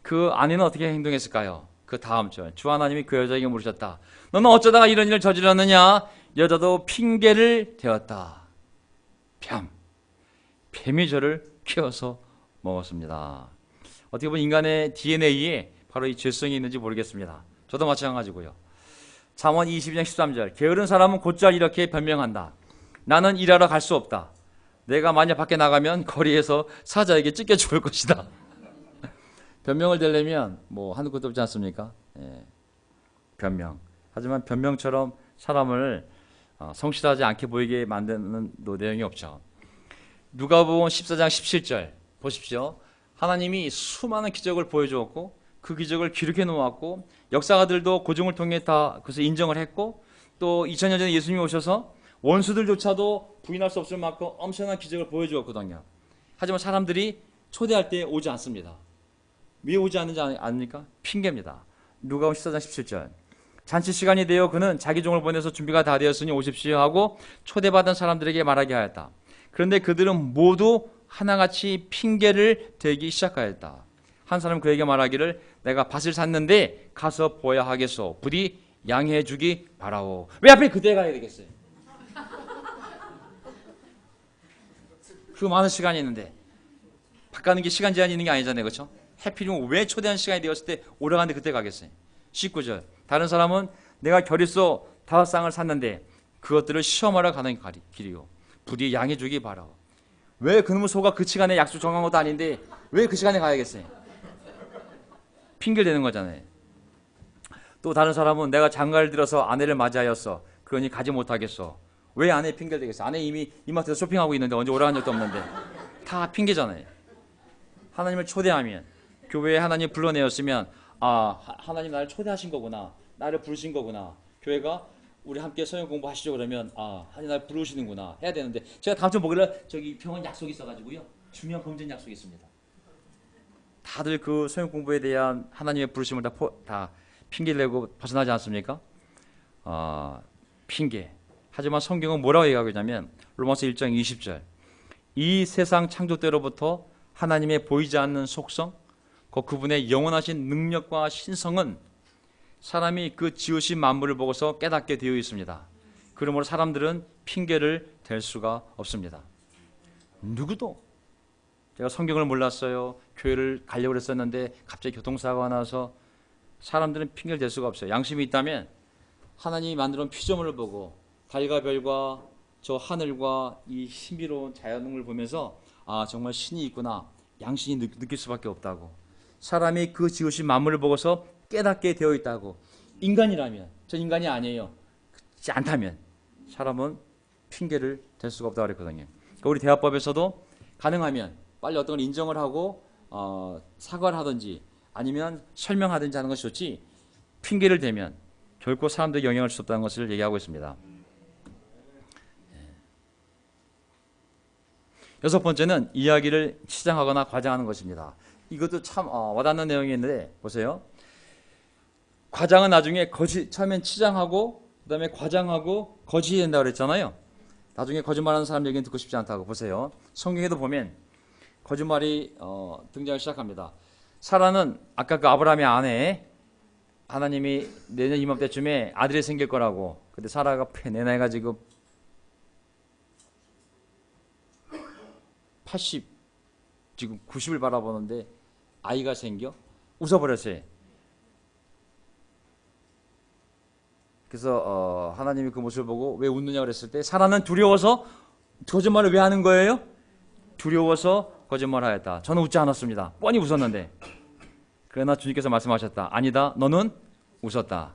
그 아내는 어떻게 행동했을까요? 그 다음 절, 주 하나님이 그 여자에게 물으셨다. 너는 어쩌다가 이런 일을 저질렀느냐? 여자도 핑계를 대었다. 뱀이 저를 키워서 먹었습니다. 어떻게 보면 인간의 DNA에 바로 이 죄성이 있는지 모르겠습니다. 저도 마찬가지고요. 잠언 22장 13절, 게으른 사람은 곧잘 이렇게 변명한다. 나는 일하러 갈 수 없다. 내가 만약 밖에 나가면 거리에서 사자에게 찢겨 죽을 것이다. 변명을 대려면 뭐 한두 것도 없지 않습니까? 예. 변명. 하지만 변명처럼 사람을 성실하지 않게 보이게 만드는 내용이 없죠. 누가복음 14장 17절 보십시오. 하나님이 수많은 기적을 보여주었고 그 기적을 기록해 놓았고 역사가들도 고증을 통해 다 그것을 인정을 했고 또 2000년 전에 예수님이 오셔서 원수들조차도 부인할 수 없을 만큼 엄청난 기적을 보여주었거든요. 하지만 사람들이 초대할 때 오지 않습니다. 왜 오지 않는지 아닙니까? 핑계입니다. 누가복음 14장 17절, 잔치 시간이 되어 그는 자기 종을 보내서 준비가 다 되었으니 오십시오 하고 초대받은 사람들에게 말하게 하였다. 그런데 그들은 모두 하나같이 핑계를 대기 시작하였다. 한 사람은 그에게 말하기를 내가 밭을 샀는데 가서 보아야 하겠소. 부디 양해해 주기 바라오. 왜 하필 그때 가야 되겠어요? 그 많은 시간이 있는데 밭 가는 게 시간 제한이 있는 게 아니잖아요, 그렇죠? 해필이면 왜 초대한 시간이 되었을 때 오래 가는데 그때 가겠어요? 19절, 다른 사람은 내가 결의소 5쌍을 샀는데 그것들을 시험하러 가는 길이요. 부디 양해 주기 바라오. 왜 그놈의 소가 그 시간에 약속 정한 것도 아닌데 왜 그 시간에 가야겠어요? 핑계를 대는 거잖아요. 또 다른 사람은 내가 장가를 들어서 아내를 맞이하였어. 그러니 가지 못하겠어. 왜 아내 핑계를 대겠어? 아내 이미 이마트에서 쇼핑하고 있는데 언제 오래 간 적도 없는데. 다 핑계잖아요. 하나님을 초대하면, 교회에 하나님 불러내었으면 하나님 나를 초대하신 거구나, 나를 부르신 거구나, 교회가 우리 함께 성경 공부하시죠 그러면 하나님 나를 부르시는구나 해야 되는데, 제가 다음 주 목요일에 저기 병원 약속이 있어가지고요, 중요한 검진 약속이 있습니다. 다들 그 성경 공부에 대한 하나님의 부르심을 다 핑계를 내고 벗어나지 않습니까? 핑계. 하지만 성경은 뭐라고 얘기하고 있냐면 로마서 1장 20절, 이 세상 창조 때로부터 하나님의 보이지 않는 속성, 그분의 영원하신 능력과 신성은 사람이 그 지으신 만물을 보고서 깨닫게 되어 있습니다. 그러므로 사람들은 핑계를 댈 수가 없습니다. 누구도. 제가 성경을 몰랐어요, 교회를 가려고 했었는데 갑자기 교통사고가 나서, 사람들은 핑계를 댈 수가 없어요. 양심이 있다면 하나님이 만들어 놓은 피조물을 보고 달과 별과 저 하늘과 이 신비로운 자연을 보면서 정말 신이 있구나, 양심이 느낄 수밖에 없다고. 사람이 그 지으신 만물을 보고서 깨닫게 되어 있다고. 인간이라면, 전 인간이 아니에요, 그렇지 않다면 사람은 핑계를 댈 수가 없다고 그랬거든요. 그러니까 우리 대화법에서도 가능하면 빨리 어떤 걸 인정을 하고 사과를 하든지 아니면 설명하든지 하는 것이 좋지, 핑계를 대면 결코 사람들에게 영향을 줄 수 없다는 것을 얘기하고 있습니다. 여섯 번째는 이야기를 치장하거나 과장하는 것입니다. 이것도 참 와닿는 내용이 있는데 보세요. 과장은 나중에 처음엔 치장하고 그 다음에 과장하고 거짓이 된다고 그랬잖아요. 나중에 거짓말하는 사람 얘기는 듣고 싶지 않다고. 보세요. 성경에도 보면 거짓말이 등장을 시작합니다. 사라는 아까 그 아브라함의 아내, 하나님이 내년 이맘때쯤에 아들이 생길 거라고. 근데 사라가 내 나이가 지금 80, 지금 90을 바라보는데 아이가 생겨? 웃어버렸어요. 그래서 하나님이 그 모습을 보고 왜 웃느냐 그랬을 때, 사라는 두려워서 거짓말을 왜 하는 거예요? 두려워서 거짓말하였다. 저는 웃지 않았습니다. 뻔히 웃었는데. 그러나 주님께서 말씀하셨다. 아니다, 너는 웃었다.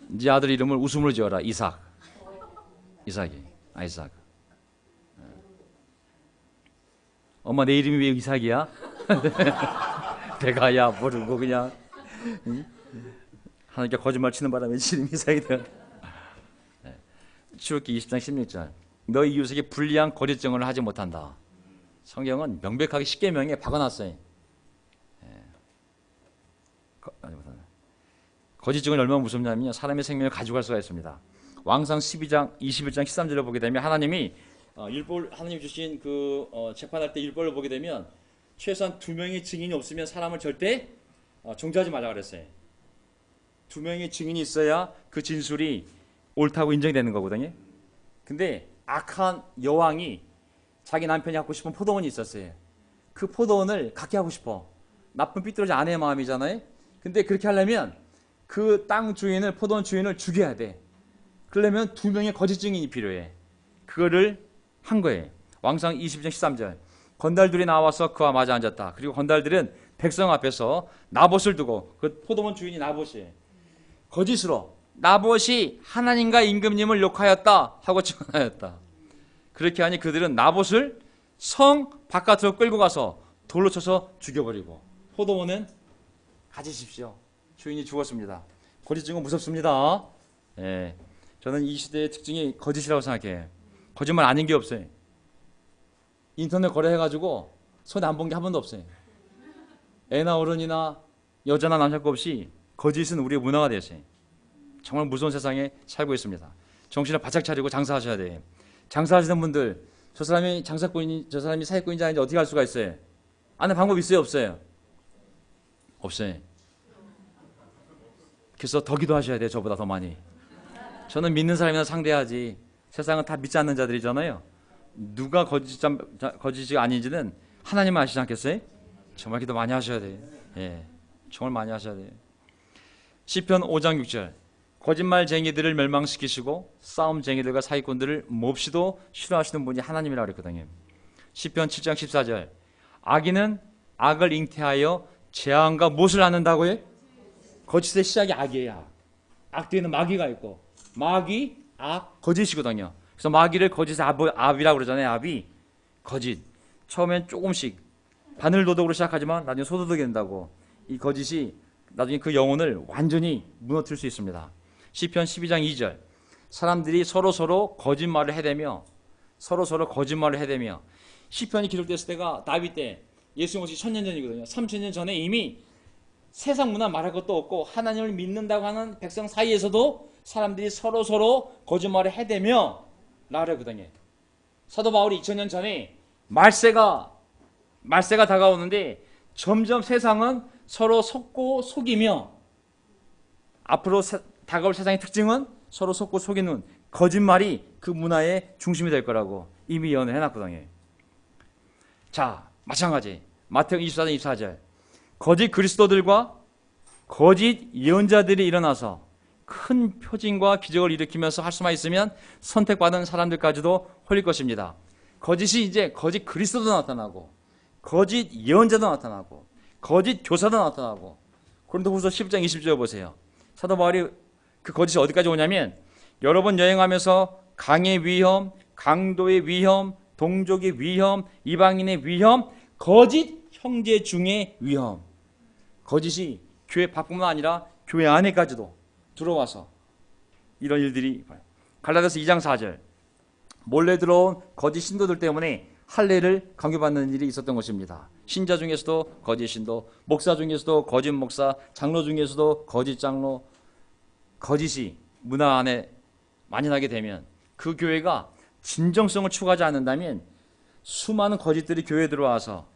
네 아들 이름을 웃음으로 지어라. 이삭이. 이삭. 엄마 내 이름이 왜 이삭이야? 내가 모르고 그냥 하나님께 거짓말 치는 바람에 이름이 이삭이 되었다. 출애굽기 20장 16절, 너희 이웃에게 불리한 거짓 증언을 하지 못한다. 성경은 명백하게 십계명에 박아놨어요. 거짓 증언이 얼마나 무섭냐면요, 사람의 생명을 가져갈 수가 있습니다. 왕상 12장 21장 13절을 보게 되면 하나님이 하나님 주신 그 재판할 때 율법을 보게 되면 최소한 2명의 증인이 없으면 사람을 절대 정죄하지 말라 그랬어요. 2명의 증인이 있어야 그 진술이 옳다고 인정이 되는 거거든요. 근데 악한 여왕이 자기 남편이 갖고 싶은 포도원이 있었어요. 그 포도원을 갖게 하고 싶어. 나쁜 삐뚤어진 아내의 마음이잖아요. 근데 그렇게 하려면 그 땅 주인을, 포도원 주인을 죽여야 돼. 그러려면 2명의 거짓 증인이 필요해. 그거를 한 거예요. 왕상 20장 13절, 건달들이 나와서 그와 맞아 앉았다. 그리고 건달들은 백성 앞에서 나봇을 두고, 그 포도원 주인이 나봇이에요, 거짓으로 나봇이 하나님과 임금님을 욕하였다 하고 증언하였다. 그렇게 하니 그들은 나봇을 성 바깥으로 끌고 가서 돌로 쳐서 죽여버리고, 포도원은 가지십시오. 주인이 죽었습니다. 거짓 증언 무섭습니다. 저는 이 시대의 특징이 거짓이라고 생각해요. 거짓말 아닌 게 없어요. 인터넷 거래해가지고 손에 안 본 게 한 번도 없어요. 애나 어른이나 여자나 남자 거 없이 거짓은 우리의 문화가 되었어요. 정말 무서운 세상에 살고 있습니다. 정신을 바짝 차리고 장사하셔야 돼요. 장사하시는 분들, 저 사람이 장사꾼이, 저 사람이 사기꾼인지 아닌지 어떻게 알 수가 있어요? 아는 방법 있어요, 없어요? 없어요. 그래서 더 기도하셔야 돼요, 저보다 더 많이. 저는 믿는 사람이나 상대하지, 세상은 다 믿지 않는 자들이잖아요. 누가 거짓이 아닌지는 하나님은 아시지 않겠어요? 정말 기도 많이 하셔야 돼요. 정말 많이 하셔야 돼요. 시편 5장 6절, 거짓말쟁이들을 멸망시키시고 싸움쟁이들과 사기꾼들을 몹시도 싫어하시는 분이 하나님이라고 그랬거든요. 시편 7장 14절, 악인은 악을 잉태하여 재앙과 못을 낳는다고요? 거짓의 시작이 악이에요. 악 뒤에는 마귀가 있고, 마귀 거짓이거든요. 그래서 마귀를 거짓의 압이라고 그러잖아요. 압이 거짓. 처음엔 조금씩 바늘도덕으로 시작하지만 나중에 소도덕이 된다고. 이 거짓이 나중에 그 영혼을 완전히 무너뜨릴 수 있습니다. 시편 12장 2절. 사람들이 서로 거짓말을 해대며 시편이 기록됐을 때가 다윗 때, 예수님 오시기 1000년 전이거든요. 3000년 전에 이미 세상 문화 말할 것도 없고 하나님을 믿는다고 하는 백성 사이에서도 사람들이 서로 거짓말을 해대며 나르거든요. 사도 바울이 2000년 전에 말세가 다가오는데 점점 세상은 서로 속고 속이며, 앞으로 다가올 세상의 특징은 서로 속고 속이는 거짓말이 그 문화의 중심이 될 거라고 이미 예언을 해놨거든요. 자, 마찬가지 마태복음 24장 24절. 거짓 그리스도들과 거짓 예언자들이 일어나서 큰 표징과 기적을 일으키면서 할 수만 있으면 선택받은 사람들까지도 홀릴 것입니다. 거짓이 이제 거짓 그리스도도 나타나고 거짓 예언자도 나타나고 거짓 교사도 나타나고. 고린도후서 10장 20절 보세요. 사도 바울이 그 거짓이 어디까지 오냐면, 여러 번 여행하면서 강의 위험, 강도의 위험, 동족의 위험, 이방인의 위험, 거짓 형제 중의 위험. 거짓이 교회 밖뿐만 아니라 교회 안에까지도 들어와서 이런 일들이. 갈라디아서 2장 4절. 몰래 들어온 거짓 신도들 때문에 할례를 강요받는 일이 있었던 것입니다. 신자 중에서도 거짓 신도, 목사 중에서도 거짓 목사, 장로 중에서도 거짓 장로. 거짓이 문화 안에 만연하게 되면, 그 교회가 진정성을 추구하지 않는다면 수많은 거짓들이 교회에 들어와서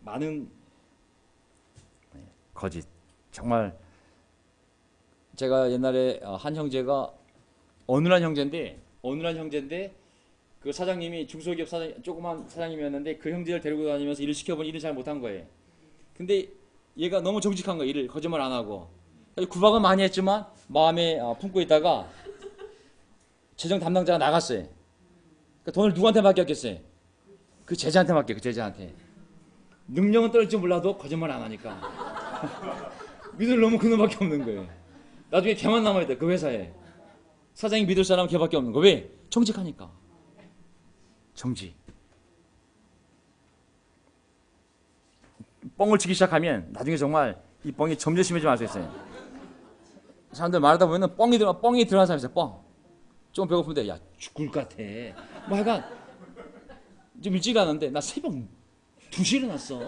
많은 거짓. 정말 제가 옛날에 한 형제가 어느한 형제인데 그 사장님이 중소기업 조그만 사장님이었는데 그 형제를 데리고 다니면서 일을 시켜보니 일을 잘 못한 거예요. 근데 얘가 너무 정직한 거예요. 일을 거짓말 안 하고. 구박은 많이 했지만 마음에 품고 있다가 재정 담당자가 나갔어요. 그러니까 돈을 누구한테 맡겼겠어요? 그 제자한테 맡겨. 그 제자한테. 능력은 떨지 몰라도 거짓말 안 하니까 믿을 놈은 그놈밖에 없는 거예요. 나중에 걔만 남아야 돼. 그 회사에 사장이 믿을 사람은 걔밖에 없는 거. 왜? 정직하니까. 정직. 뻥을 치기 시작하면 나중에 정말 이 뻥이 점점 심해지면 알 수 있어요. 사람들 말하다 보면 뻥이 들어간 사람이 있어요. 뻥. 좀 배고픈데 야 죽을 것 같아. 뭐 하여간 좀 일찍 일어났는데 나 새벽 2시에 일어났어.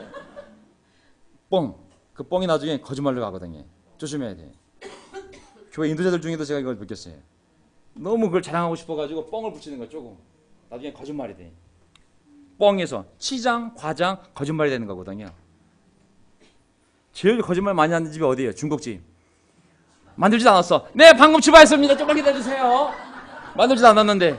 뻥. 그 뻥이 나중에 거짓말로 가거든요. 조심해야 돼. 교회 인도자들 중에도 제가 이걸 느꼈어요. 너무 그걸 자랑하고 싶어가지고 뻥을 붙이는 거 조금. 나중에 거짓말이 돼. 뻥에서 치장, 과장, 거짓말이 되는 거거든요. 제일 거짓말 많이 하는 집이 어디예요? 중국집. 만들지도 않았어. 네, 방금 주방했습니다. 조금만 기다려주세요. 만들지도 않았는데.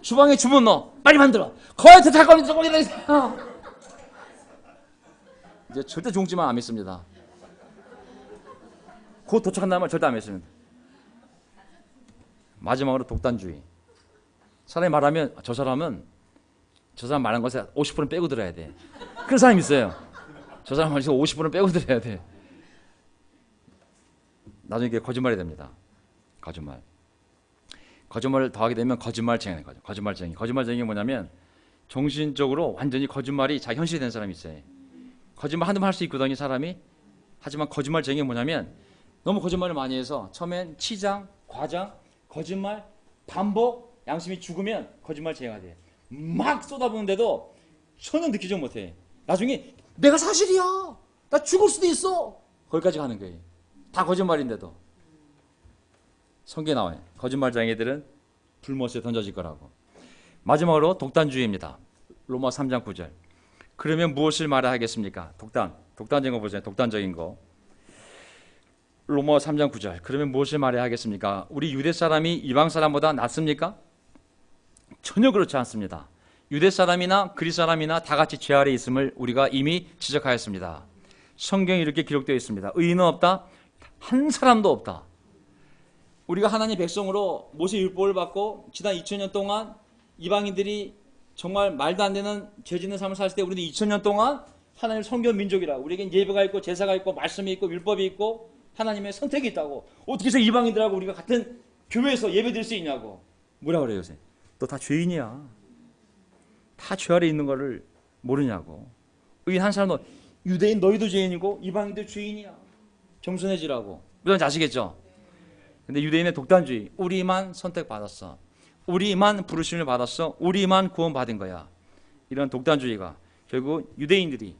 주방에 주문 넣어. 빨리 만들어. 거의 도착할 겁니다. 조금만 기다려주세요. 이제 절대 중국집만 안 믿습니다. 곧 도착한다는 말 절대 안 믿습니다. 마지막으로 독단주의. 사람이 말하면 저 사람 말한 것에 50% 빼고 들어야 돼. 그런 사람이 있어요. 저 사람 말해서 50% 빼고 들어야 돼. 나중에 이게 거짓말이 됩니다. 거짓말을 더하게 되면 거짓말쟁이는 거죠. 거짓말쟁이가 뭐냐면 정신적으로 완전히 거짓말이 자기 현실이 된 사람이 있어요. 거짓말 한두 번 할 수 있거든요, 사람이. 하지만 거짓말쟁이가 뭐냐면 너무 거짓말을 많이 해서 처음엔 치장, 과장, 거짓말, 반복, 양심이 죽으면 거짓말쟁이가 돼. 막 쏟아부는데도 전혀 느끼지 못해. 나중에 내가 사실이야. 나 죽을 수도 있어. 거기까지 가는 거예요. 다 거짓말인데도. 성경에 나와요. 거짓말쟁이들은 불못에 던져질 거라고. 마지막으로 독단주의입니다. 로마 3장 9절. 그러면 무엇을 말해야 하겠습니까? 독단적인 거 보세요. 독단적인 거. 로마 3장 9절. 그러면 무엇을 말해야 하겠습니까? 우리 유대 사람이 이방 사람보다 낫습니까? 전혀 그렇지 않습니다. 유대 사람이나 그리스 사람이나 다 같이 죄 아래 있음을 우리가 이미 지적하였습니다. 성경에 이렇게 기록되어 있습니다. 의인은 없다. 한 사람도 없다. 우리가 하나님의 백성으로 모세 율법을 받고 지난 2000년 동안 이방인들이 정말 말도 안 되는 죄 짓는 삶을 살 때 우리는 2000년 동안 하나님을 섬겨온 민족이라. 우리에겐 예배가 있고 제사가 있고 말씀이 있고 율법이 있고 하나님의 선택이 있다고. 어떻게 해서 이방인들하고 우리가 같은 교회에서 예배드릴 수 있냐고. 뭐라 그래요 요새? 너 다 죄인이야. 다 죄 아래 있는 거를 모르냐고. 여기 한 사람은 유대인 너희도 죄인이고 이방인도 죄인이야. 겸손해지라고. 무슨 아시겠죠? 근데 유대인의 독단주의. 우리만 선택받았어. 우리만 부르심을 받았어. 우리만 구원받은 거야. 이런 독단주의가 결국 유대인들이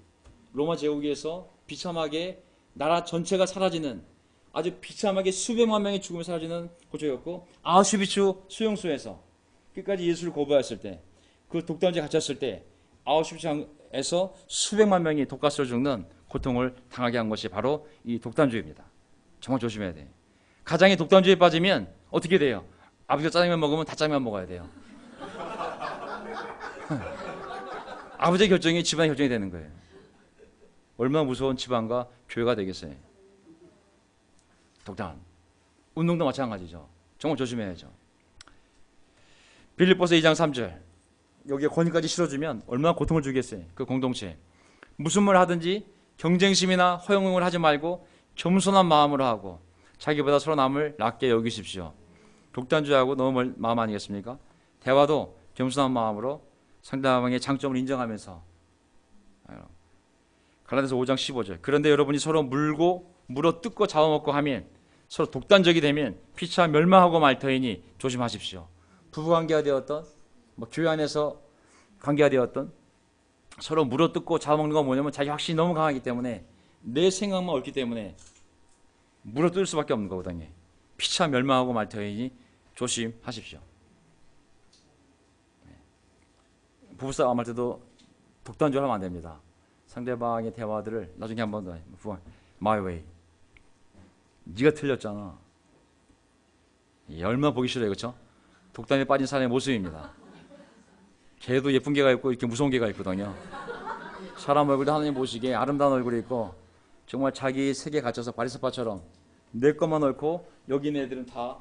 로마 제국에서 비참하게 나라 전체가 사라지는, 아주 비참하게 수백만 명의 죽음이 사라지는 고초였고, 아우슈비츠 수용소에서 끝까지 예수를 거부했을 때, 그 독단주의에 갇혔을 때 아우슈비츠에서 수백만 명이 독가스로 죽는 고통을 당하게 한 것이 바로 이 독단주의입니다. 정말 조심해야 돼. 가장이 독단주의에 빠지면 어떻게 돼요? 아버지가 짜장면 먹으면 다 짜장면 먹어야 돼요. 아버지의 결정이 집안의 결정이 되는 거예요. 얼마나 무서운 집안과 교회가 되겠어요. 독단. 운동도 마찬가지죠. 정말 조심해야죠. 빌립보서 2장 3절. 여기에 권위까지 실어주면 얼마나 고통을 주겠어요. 그 공동체. 무슨 말 하든지 경쟁심이나 허영을 하지 말고 겸손한 마음으로 하고 자기보다 서로 남을 낮게 여기십시오. 독단주의하고 너무 마음 아니겠습니까? 대화도 겸손한 마음으로 상대방의 장점을 인정하면서. 갈라디아서 5장 15절. 그런데 여러분이 서로 물어 뜯고 잡아먹고 하면, 서로 독단적이 되면 피차 멸망하고 말 터이니 조심하십시오. 부부관계가 되었던, 교회 안에서 관계가 되었던, 서로 물어 뜯고 잡아먹는 건 뭐냐면 자기 확신이 너무 강하기 때문에, 내 생각만 옳기 때문에 물어 뜯을 수밖에 없는 거거든요. 피차 멸망하고 말 터이니 조심하십시오. 부부싸움 할 때도 독단적으로 하면 안 됩니다. 상대방의 대화들을 나중에 한 번 더 my way. 네가 틀렸잖아. 얼마나 보기 싫어요, 그렇죠? 독단에 빠진 사람의 모습입니다. 걔도 예쁜 개가 있고 이렇게 무서운 개가 있거든요. 사람 얼굴도 하나님 보시기에 아름다운 얼굴이 있고 정말 자기 세계에 갇혀서 바리새파처럼 내 것만 옳고 여기 있는 애들은 다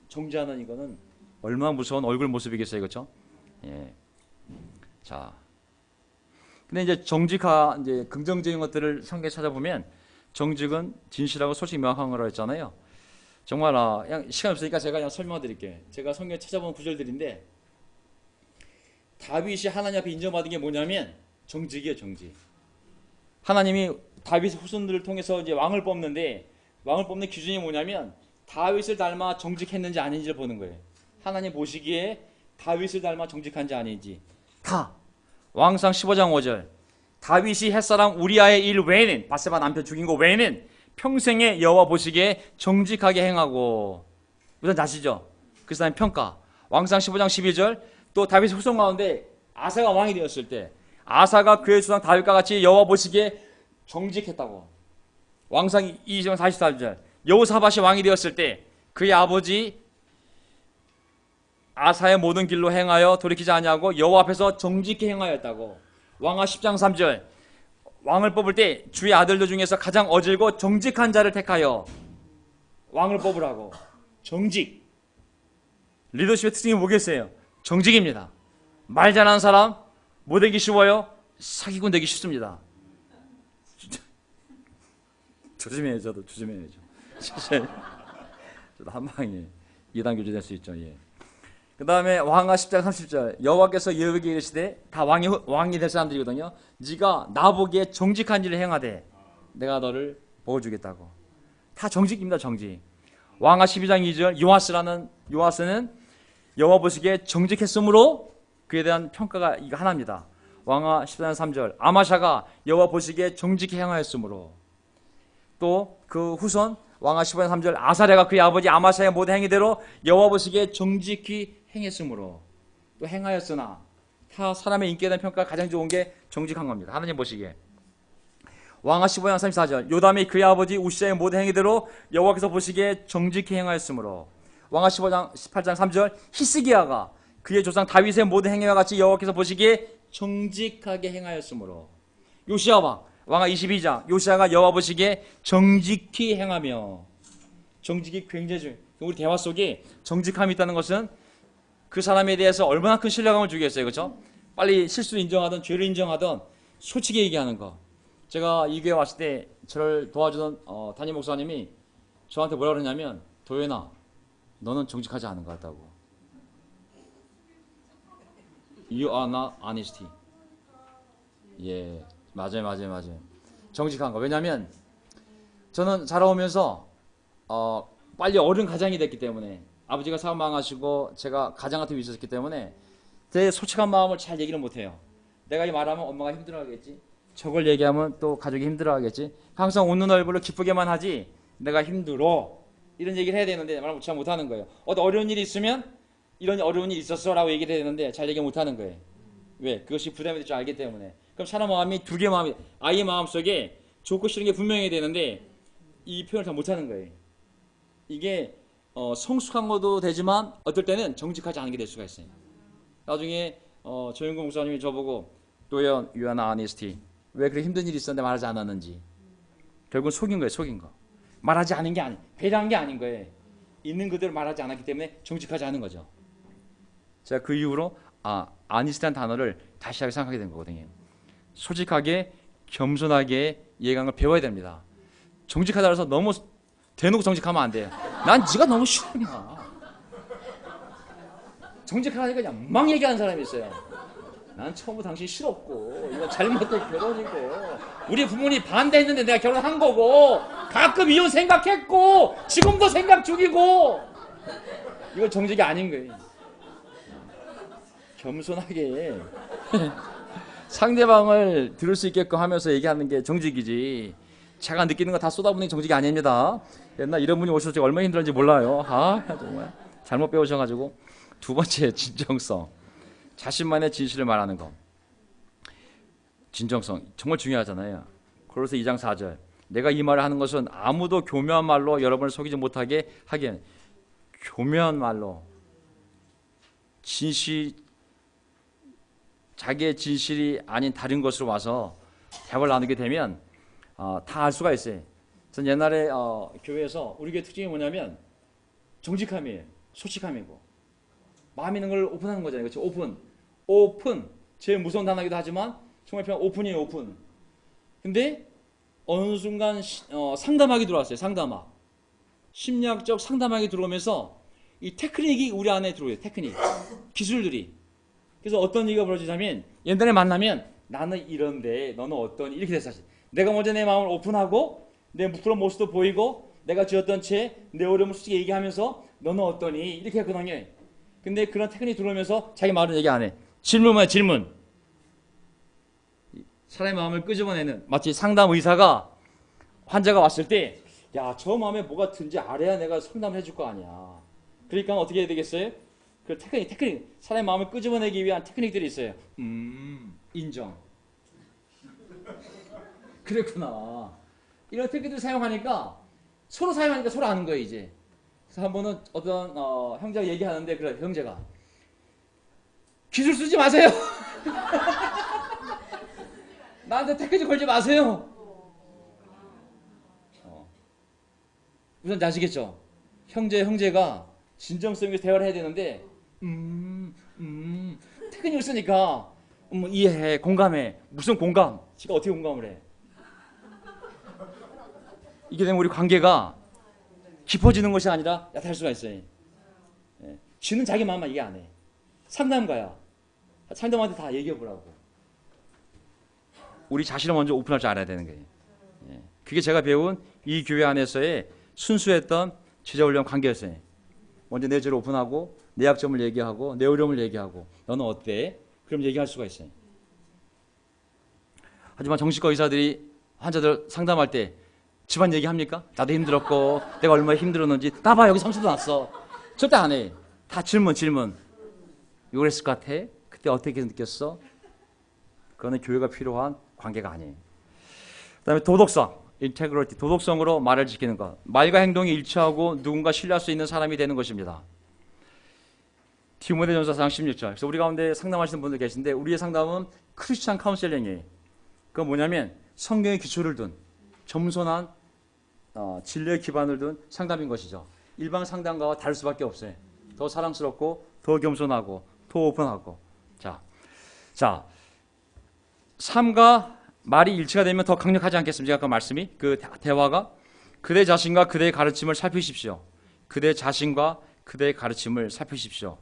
정죄하는 이거는 얼마나 무서운 얼굴 모습이겠어요, 그렇죠? 예. 자, 근데 이제 정직하, 이제 긍정적인 것들을 성경에 찾아보면 정직은 진실하고 솔직히 명확한 거라고 했잖아요. 정말 그냥 시간 없으니까 제가 그냥 설명드릴게요. 제가 성경에 찾아본 구절들인데, 다윗이 하나님 앞에 인정받은 게 뭐냐면 정직이에요, 정직. 하나님이 다윗 후손들을 통해서 이제 왕을 뽑는데, 왕을 뽑는 기준이 뭐냐면 다윗을 닮아 정직했는지 아닌지를 보는 거예요. 하나님 보시기에 다윗을 닮아 정직한지 아닌지. 다 왕상 15장 5절. 다윗이 햇사람 우리아의 일 외에는, 바세바 남편 죽인 거 외에는 평생에 여호와 보시기에 정직하게 행하고. 우선 아시죠? 그 사람의 평가. 왕상 15장 12절. 또 다윗의 후손 가운데 아사가 왕이 되었을 때 아사가 그의 조상 다윗과 같이 여호와 보시기에 정직했다고. 왕상 2장 44절. 여호사밧이 왕이 되었을 때 그의 아버지 아사의 모든 길로 행하여 돌이키지 아니하고 여호와 앞에서 정직히 행하였다고. 왕하 10장 3절. 왕을 뽑을 때 주의 아들들 중에서 가장 어질고 정직한 자를 택하여 왕을 뽑으라고. 정직. 리더십의 특징이 뭐겠어요? 정직입니다. 말 잘하는 사람 뭐 되기 쉬워요? 사기꾼 되기 쉽습니다. 조심해야죠. 저도 조심해야죠. 저도 한 방에 2단 교제 될 수 있죠. 예. 그 다음에 왕하 10장 30절. 여호와께서 여호에게 이르시되, 다 왕이 될 사람들이거든요. 네가 나보기에 정직한 일을 행하되 내가 너를 보여주겠다고. 다 정직입니다. 정직. 왕하 12장 2절. 요아스는 여호와 보시기에 정직했으므로 그에 대한 평가가 이거 하나입니다. 왕하 14장 3절. 아마샤가 여호와 보시기에 정직히 행하였으므로. 또 그 후손 왕하 15장 3절. 아사랴가 그의 아버지 아마샤의 모든 행위대로 여호와 보시기에 정직히 행했으므로. 또 행하였으나. 다 사람의 인기에 대한 평가가 가장 좋은 게 정직한 겁니다. 하나님 보시기에. 왕하 15장 34절. 요담이 그의 아버지 우시아의 모든 행위대로 여호와께서 보시기에 정직히 행하였으므로. 왕하 15장 18장 3절. 히스기야가 그의 조상 다윗의 모든 행위와 같이 여호와께서 보시기에 정직하게 행하였으므로. 요시야 왕 왕하 22장. 요시야가 여호와 보시기에 정직히 행하며. 정직이 굉장히 중요해요. 우리 대화 속에 정직함이 있다는 것은 그 사람에 대해서 얼마나 큰 신뢰감을 주겠어요, 그렇죠? 빨리 실수 인정하든 죄를 인정하든 솔직히 얘기하는 거. 제가 이 교회 왔을 때 저를 도와주던 담임 목사님이 저한테 뭐라 그러냐면, 도현아, 너는 정직하지 않은 것 같다고. You are not honesty. 예, 맞아요. 정직한 거. 왜냐하면 저는 자라오면서 빨리 어른 가장이 됐기 때문에, 아버지가 사망하시고 제가 가장 같은 위치에 있었기 때문에 제 솔직한 마음을 잘 얘기를 못해요. 내가 이 말하면 엄마가 힘들어하겠지, 저걸 얘기하면 또 가족이 힘들어하겠지. 항상 웃는 얼굴로 기쁘게만 하지, 내가 힘들어 이런 얘기를 해야 되는데 말 잘 못하는 거예요. 어떤 어려운 일이 있으면 이런 어려운 일이 있었어 라고 얘기를 해야 되는데 잘 얘기 못하는 거예요. 왜? 그것이 부담이 될 줄 알기 때문에. 그럼 사람 마음이 두 개 마음이, 아이의 마음속에 좋고 싫은 게 분명해야 되는데 이 표현을 잘 못하는 거예요. 이게 성숙한 것도 되지만 어떨 때는 정직하지 않은 게 될 수가 있어요. 나중에 조영근 목사님이 저보고, 도현, you are not honesty. 왜 그렇게 힘든 일이 있었는데 말하지 않았는지. 결국은 속인 거예요. 속인 거. 말하지 않은 게 배려한 게 아닌 거예요. 있는 그대로 말하지 않았기 때문에 정직하지 않은 거죠. 제가 그 이후로 honesty라는 단어를 다시 생각하게 된 거거든요. 솔직하게, 겸손하게 얘기하는 걸 배워야 됩니다. 정직하다 해서 너무 대놓고 정직하면 안 돼요. 난 네가 너무 싫어. 정직하니까 그냥 막 얘기하는 사람이 있어요. 난 처음부터 당신 싫었고, 이거 잘못된 결혼이고, 우리 부모님이 반대했는데 내가 결혼한 거고, 가끔 이혼 생각했고, 지금도 생각 중이고. 이거 정직이 아닌 거예요. 겸손하게 상대방을 들을 수 있게끔 하면서 얘기하는 게 정직이지, 제가 느끼는 거 다 쏟아부는 게 정직이 아닙니다. 옛날 이런 분이 오셔서 제가 얼마나 힘들었는지 몰라요. 정말 잘못 배우셔가지고. 두 번째, 진정성. 자신만의 진실을 말하는 것. 진정성 정말 중요하잖아요. 고린도서 2장 4절. 내가 이 말을 하는 것은 아무도 교묘한 말로 여러분을 속이지 못하게 하기엔. 교묘한 말로 자기의 진실이 아닌 다른 것으로 와서 대화를 나누게 되면 다 알 수가 있어요. 전 옛날에 교회에서 우리 교회 특징이 뭐냐면 정직함이에요. 솔직함이고 마음 있는 걸 오픈하는 거잖아요. 그렇죠? 오픈. 제일 무서운 단어이기도 하지만 정말 표현 오픈이에요. 오픈. 근데 어느 순간 상담학이 들어왔어요. 상담학. 심리학적 상담학이 들어오면서 이 테크닉이 우리 안에 들어오요. 테크닉. 기술들이. 그래서 어떤 얘기가 벌어지냐면, 옛날에 만나면 나는 이런데 너는 어떠니? 이렇게 됐어. 내가 먼저 내 마음을 오픈하고 내 그런 모습도 보이고 내가 지었던 죄, 내 어려움을 솔직히 얘기하면서 너는 어떠니? 이렇게 했거든요. 근데 그런 테크닉이 들어오면서 자기 말은 얘기 안 해. 질문만 해. 질문. 사람의 마음을 끄집어내는, 마치 상담 의사가 환자가 왔을 때, 야, 저 마음에 뭐가 든지 알아야 내가 상담을 해줄 거 아니야. 그러니까 어떻게 해야 되겠어요? 그 테크닉, 사람의 마음을 끄집어내기 위한 테크닉들이 있어요. 인정. 그랬구나. 이런 테크닉을 사용하니까 서로 아는 거예요, 이제. 그래서 한 번은 어떤 형제가 얘기하는데, 그래, 형제가 기술 쓰지 마세요. 나한테 테크닉 걸지 마세요. 우선 아시겠죠? 형제가 진정성 있게 대화를 해야 되는데, 테크닉을 쓰니까 이해해, 공감해. 무슨 공감? 지가 어떻게 공감을 해? 이게 되면 우리 관계가 깊어지는 것이 아니라 얕아질 수가 있어요. 쥐는 자기 마음만 얘기 안 해. 상담가야. 상담한테 다 얘기해 보라고. 우리 자신을 먼저 오픈할 줄 알아야 되는 거예요. 그게 제가 배운 이 교회 안에서의 순수했던 제자훈련 관계였어요. 먼저 내 죄를 오픈하고 내 약점을 얘기하고 내 어려움을 얘기하고 너는 어때? 그럼 얘기할 수가 있어요. 하지만 정신과 의사들이 환자들 상담할 때 집안 얘기합니까? 나도 힘들었고 내가 얼마나 힘들었는지 나봐 여기 상처도 났어. 절대 안 해. 다 질문. 이거 그랬을 것 같아? 그때 어떻게 느꼈어? 그거는 교회가 필요한 관계가 아니에요. 그 다음에 도덕성, integrity, 도덕성으로 말을 지키는 것. 말과 행동이 일치하고 누군가 신뢰할 수 있는 사람이 되는 것입니다. 디모데전서 4장 16절. 그래서 우리 가운데 상담하시는 분들 계신데 우리의 상담은 크리스찬 카운셀링이에요. 그건 뭐냐면 성경의 기초를 둔 겸손한 진리의 기반을 둔 상담인 것이죠. 일반 상담가와 다를 수밖에 없어요. 더 사랑스럽고 더 겸손하고 더 오픈하고. 자, 삶과 말이 일치가 되면 더 강력하지 않겠습니까? 그 말씀이, 그 대화가. 그대 자신과 그대의 가르침을 살피십시오. 그대 자신과 그대의 가르침을 살피십시오.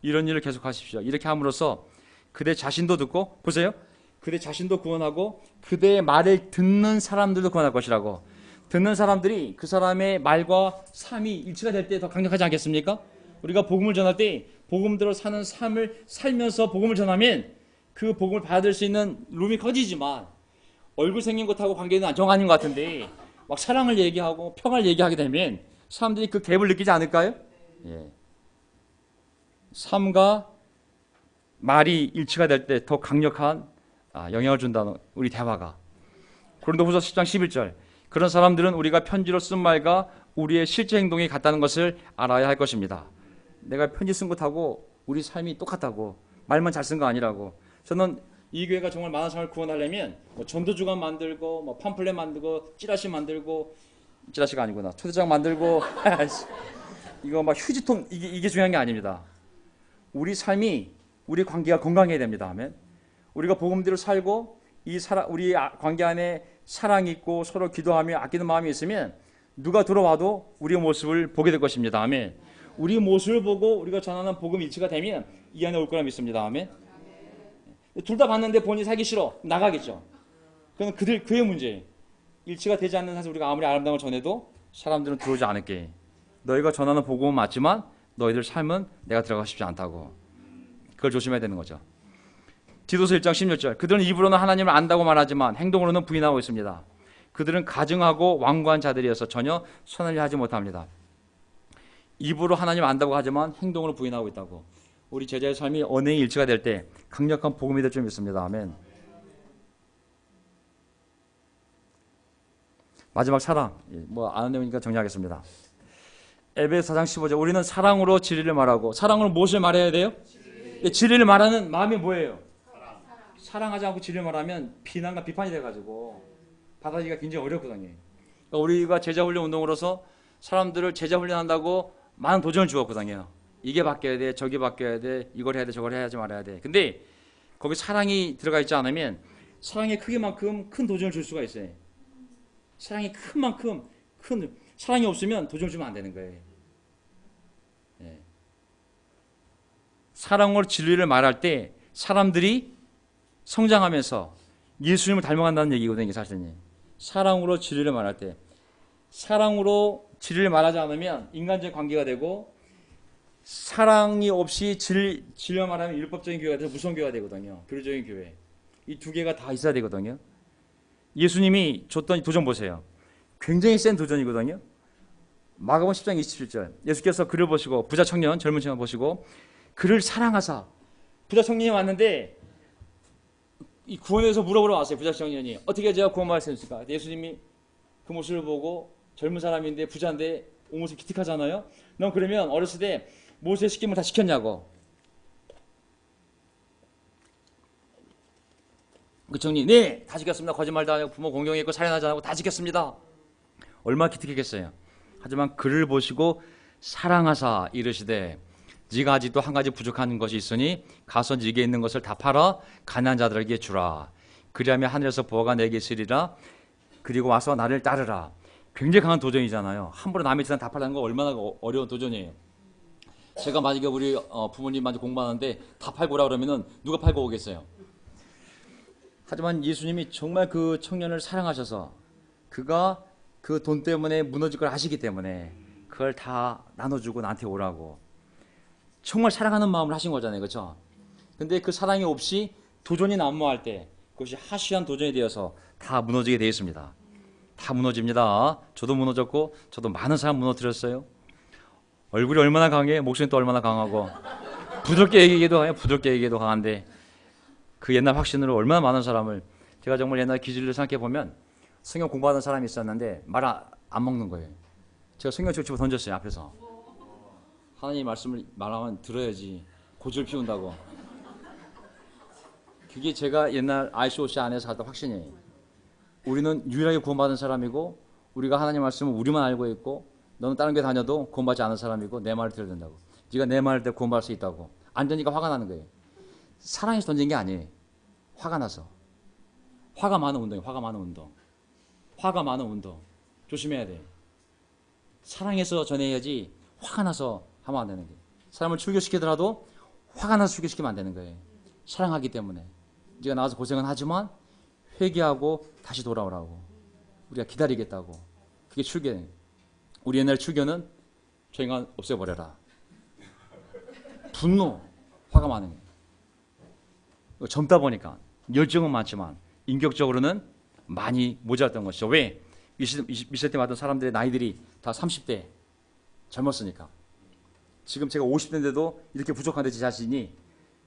이런 일을 계속하십시오. 이렇게 함으로써 그대 자신도 듣고, 보세요, 그대 자신도 구원하고 그대의 말을 듣는 사람들도 구원할 것이라고. 듣는 사람들이 그 사람의 말과 삶이 일치가 될 때 더 강력하지 않겠습니까? 우리가 복음을 전할 때 복음대로 사는 삶을 살면서 복음을 전하면 그 복음을 받을 수 있는 룸이 커지지만, 얼굴 생긴 것하고 관계는 안정아닌 것 같은데 막 사랑을 얘기하고 평화를 얘기하게 되면 사람들이 그 갭을 느끼지 않을까요? 예. 삶과 말이 일치가 될 때 더 강력한 영향을 준다는 우리 대화가. 고린도후서 10장 11절, 그런 사람들은 우리가 편지로 쓴 말과 우리의 실제 행동이 같다는 것을 알아야 할 것입니다. 내가 편지 쓴 것하고 우리 삶이 똑같다고, 말만 잘 쓴 거 아니라고. 저는 이 교회가 정말 많은 사람을 구원하려면 뭐 전도주간 만들고 뭐 팜플렛 만들고 찌라시 만들고, 찌라시가 아니구나, 초대장 만들고 이거 막 휴지통, 이게 중요한 게 아닙니다. 우리 삶이, 우리 관계가 건강해야 됩니다. 아멘. 우리가 복음대로 살고 우리 관계 안에 사랑이 있고 서로 기도하며 아끼는 마음이 있으면 누가 들어와도 우리의 모습을 보게 될 것입니다. 아멘. 우리 모습을 보고 우리가 전하는 복음 일치가 되면 이 안에 올 거라 믿습니다. 아멘. 둘 다 봤는데 본인이 살기 싫어, 나가겠죠. 그건 그의 문제예요. 일치가 되지 않는 사실 우리가 아무리 아름다운 걸 전해도 사람들은 들어오지 않을게. 너희가 전하는 복음은 맞지만 너희들 삶은 내가 들어가고 싶지 않다고. 그걸 조심해야 되는 거죠. 디도서 1장 16절, 그들은 입으로는 하나님을 안다고 말하지만 행동으로는 부인하고 있습니다. 그들은 가증하고 완고한 자들이어서 전혀 선을 하지 못합니다. 입으로 하나님 안다고 하지만 행동으로 부인하고 있다고. 우리 제자의 삶이 언행이 일치가 될 때 강력한 복음이 될 줄 믿습니다. 아멘. 마지막 사랑, 뭐 아는 내용이니까 정리하겠습니다. 에베소 4장 15절, 우리는 사랑으로 진리를 말하고. 사랑으로 무엇을 말해야 돼요? 진리를 말하는 마음이 뭐예요? 사랑하지 않고 진리를 말하면 비난과 비판이 돼가지고 받아들이기가 굉장히 어렵거든요. 그러니까 우리가 제자 훈련 운동으로서 사람들을 제자 훈련한다고 많은 도전을 주었거든요. 이게 바뀌어야 돼, 저게 바뀌어야 돼, 이걸 해야 돼, 저걸 해야지 말아야 돼. 근데 거기 사랑이 들어가 있지 않으면 사랑의 크기만큼 큰 도전을 줄 수가 있어요. 사랑이 큰 만큼 사랑이 없으면 도전을 주면 안 되는 거예요. 네. 사랑으로 진리를 말할 때 사람들이 성장하면서 예수님을 닮아간다는 얘기거든요. 사실은 사랑으로 진리를 말할 때, 사랑으로 진리를 말하지 않으면 인간적인 관계가 되고, 사랑이 없이 진리를 말하면 율법적인 교회가 돼서 무서운 교회가 되거든요. 교류적인 교회. 이 두 개가 다 있어야 되거든요. 예수님이 줬던 도전 보세요. 굉장히 센 도전이거든요. 마가복음 10장 27절, 예수께서 그를 보시고, 부자 청년, 젊은 청년 보시고 그를 사랑하사. 부자 청년이 왔는데 이 구원에서 물어보러 왔어요. 부자 청년이 어떻게 제가 구원받을 수 있을까? 예수님이 그 모습을 보고, 젊은 사람인데 부자인데 옷 모습 기특하잖아요. 넌 그러면 어렸을 때 모세의 시킴을 다 지켰냐고. 그 청년이 네, 다 지켰습니다. 거짓말도 안 하고 부모 공경했고 살인하지 않고 다 지켰습니다. 얼마나 기특했겠어요. 하지만 그를 보시고 사랑하사 이르시되, 네가 아직도 한 가지 부족한 것이 있으니 가서 네게 있는 것을 다 팔아 가난한 자들에게 주라. 그리하면 하늘에서 부어가 내게 있으리라. 그리고 와서 나를 따르라. 굉장히 강한 도전이잖아요. 함부로 남의 재산 다 팔라는 거 얼마나 어려운 도전이에요. 제가 만약에 우리 부모님한테 공부하는데 다 팔고 오라 그러면은 누가 팔고 오겠어요. 하지만 예수님이 정말 그 청년을 사랑하셔서 그가 그 돈 때문에 무너질 걸 아시기 때문에 그걸 다 나눠주고 나한테 오라고. 정말 사랑하는 마음을 하신 거잖아요. 그렇죠? 근데 그 사랑이 없이 도전이 난무할 때 그것이 하시한 도전이 되어서 다 무너지게 되어 있습니다. 다 무너집니다. 저도 무너졌고 저도 많은 사람 무너뜨렸어요. 얼굴이 얼마나 강해, 목소리는 또 얼마나 강하고, 부드럽게 얘기해도 강한데 그 옛날 확신으로 얼마나 많은 사람을. 제가 정말 옛날 기질을 생각해 보면 성경 공부하던 사람이 있었는데 말 안 먹는 거예요. 제가 성경책 집어 던졌어요. 앞에서 하나님 말씀을 말하면 들어야지, 고집을 피운다고. 그게 제가 옛날 ICOC 안에서 하던 확신이에요. 우리는 유일하게 구원받은 사람이고 우리가 하나님 말씀을 우리만 알고 있고, 너는 다른 데 다녀도 구원받지 않은 사람이고 내 말을 들어야 된다고. 네가 내 말을 때 구원받을 수 있다고. 안 되니까 화가 나는 거예요. 사랑해서 던진 게 아니에요. 화가 나서. 화가 많은 운동이에요. 화가 많은 운동. 화가 많은 운동. 조심해야 돼. 사랑해서 전해야지 화가 나서 하면 안 되는 거예요. 사람을 출교시키더라도 화가 나서 출교시키면 안 되는 거예요. 사랑하기 때문에. 네가 나와서 고생은 하지만 회개하고 다시 돌아오라고. 우리가 기다리겠다고. 그게 출교예요. 우리 옛날 출교는 저 인간 없애버려라. 분노, 화가 많은 거예요. 젊다 보니까 열정은 많지만 인격적으로는 많이 모자랐던 것이죠. 왜? 20대 맞던 사람들의 나이들이 다 30대 젊었으니까. 지금 제가 50대인데도 이렇게 부족한데 제 자신이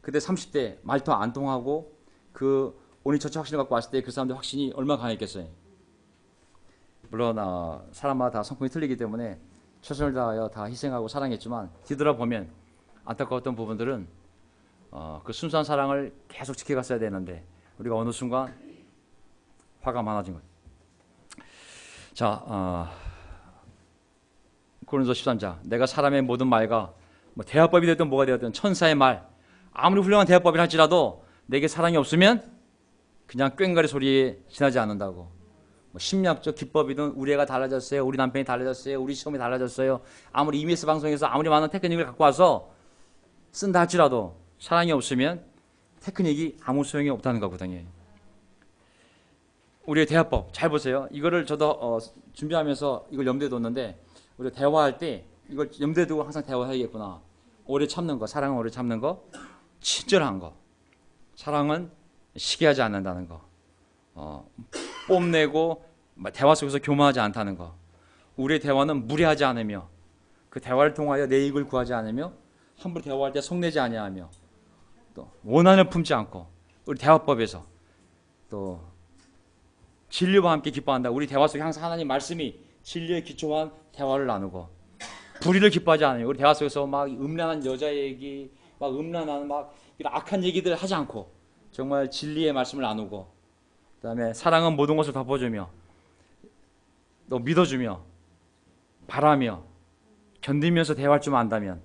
그때 30대 말도 안 통하고 그 온리처치 확신을 갖고 왔을 때 그 사람들 확신이 얼마나 강했겠어요. 물론 사람마다 다 성품이 틀리기 때문에 최선을 다하여 다 희생하고 사랑했지만 뒤돌아보면 안타까웠던 부분들은 그 순수한 사랑을 계속 지켜갔어야 되는데 우리가 어느 순간 화가 많아진 거예요. 자, 고린도 13장 내가 사람의 모든 말과 뭐 대화법이 되든 뭐가 되든 천사의 말 아무리 훌륭한 대화법이라 할지라도 내게 사랑이 없으면 그냥 꽹과리 소리에 지나지 않는다고. 뭐 심리학적 기법이든 우리 애가 달라졌어요, 우리 남편이 달라졌어요, 우리 시험이 달라졌어요, 아무리 EBS 방송에서 아무리 많은 테크닉을 갖고 와서 쓴다 할지라도 사랑이 없으면 테크닉이 아무 소용이 없다는 거거든요. 우리의 대화법 잘 보세요. 이거를 저도 준비하면서 이걸 염두에 뒀는데 우리가 대화할 때 이걸 염두에 두고 항상 대화해야겠구나. 오래 참는 거, 사랑은 오래 참는 거, 친절한 거, 사랑은 시기하지 않는다는 거, 뽐내고 대화 속에서 교만하지 않다는 거, 우리의 대화는 무례하지 않으며 그 대화를 통하여 내 이익을 구하지 않으며 함부로 대화할 때 속내지 아니하며 또 원한을 품지 않고 우리 대화법에서 또 진리와 함께 기뻐한다. 우리 대화 속에 항상 하나님 말씀이 진리에 기초한 대화를 나누고 불의를 기뻐하지 않아요. 우리 대화 속에서 막 음란한 여자 얘기, 막 음란한 막 이런 악한 얘기들 하지 않고 정말 진리의 말씀을 나누고 그다음에 사랑은 모든 것을 덮어주며 또 믿어주며 바라며 견디면서 대화할 줄 안다면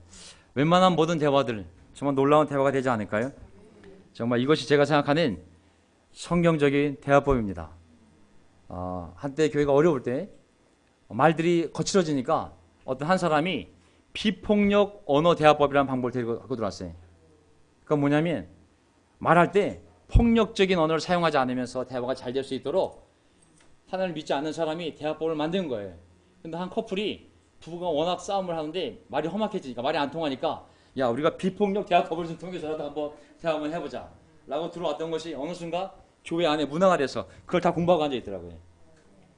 웬만한 모든 대화들 정말 놀라운 대화가 되지 않을까요? 정말 이것이 제가 생각하는 성경적인 대화법입니다. 한때 교회가 어려울 때 말들이 거칠어지니까 어떤 한 사람이 비폭력 언어 대화법이라는 방법을 갖고 들어왔어요. 그러니까 뭐냐면 말할 때 폭력적인 언어를 사용하지 않으면서 대화가 잘 될 수 있도록 하나님을 믿지 않는 사람이 대화법을 만든 거예요. 근데 한 커플이 부부가 워낙 싸움을 하는데 말이 험악해지니까 말이 안 통하니까 야 우리가 비폭력 대화법을 좀 통해서라도 한번 대화 한번 해보자 라고 들어왔던 것이 어느 순간 교회 안에 문화가 돼서 그걸 다 공부하고 앉아있더라고요.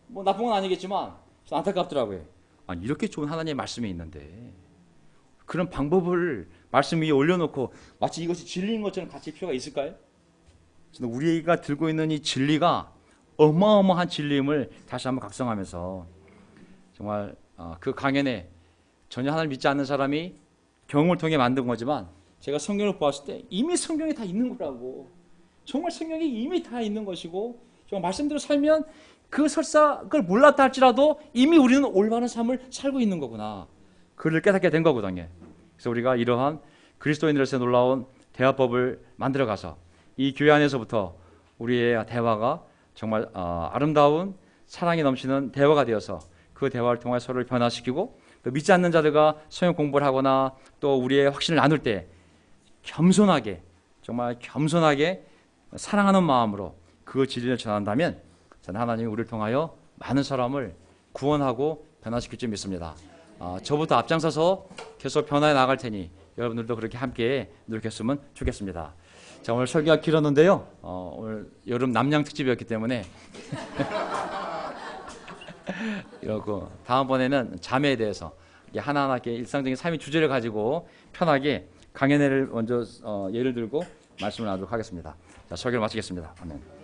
뭐 나쁜 건 아니겠지만 좀 안타깝더라고요. 아니 이렇게 좋은 하나님의 말씀이 있는데 그런 방법을 말씀 위에 올려놓고 마치 이것이 진리인 것처럼 가르칠 필요가 있을까요? 우리가 들고 있는 이 진리가 어마어마한 진리임을 다시 한번 각성하면서 정말 그 강연에 전혀 하나님 믿지 않는 사람이 경험을 통해 만든 거지만 제가 성경을 보았을 때 이미 성경에 다 있는 거라고. 정말 성경에 이미 다 있는 것이고 정말 말씀대로 살면 그 설사 그걸 몰랐다 할지라도 이미 우리는 올바른 삶을 살고 있는 거구나. 그를 깨닫게 된 거거든요. 그래서 우리가 이러한 그리스도인들에서 놀라운 대화법을 만들어가서 이 교회 안에서부터 우리의 대화가 정말 아름다운 사랑이 넘치는 대화가 되어서 그 대화를 통해 서로를 변화시키고 또 믿지 않는 자들과 성경 공부를 하거나 또 우리의 확신을 나눌 때 겸손하게 정말 겸손하게 사랑하는 마음으로 그 진리를 전한다면 저는 하나님이 우리를 통하여 많은 사람을 구원하고 변화시킬 줄 믿습니다. 저부터 앞장서서 계속 변화해 나갈 테니 여러분들도 그렇게 함께 노력했으면 좋겠습니다. 자, 오늘 설교가 길었는데요. 오늘 여름 남양 특집이었기 때문에 이러고 다음번에는 자매에 대해서 하나하나 이렇게 일상적인 삶의 주제를 가지고 편하게 강연회를 먼저 예를 들고 말씀을 나누도록 하겠습니다. 자, 설교를 마치겠습니다. 아멘.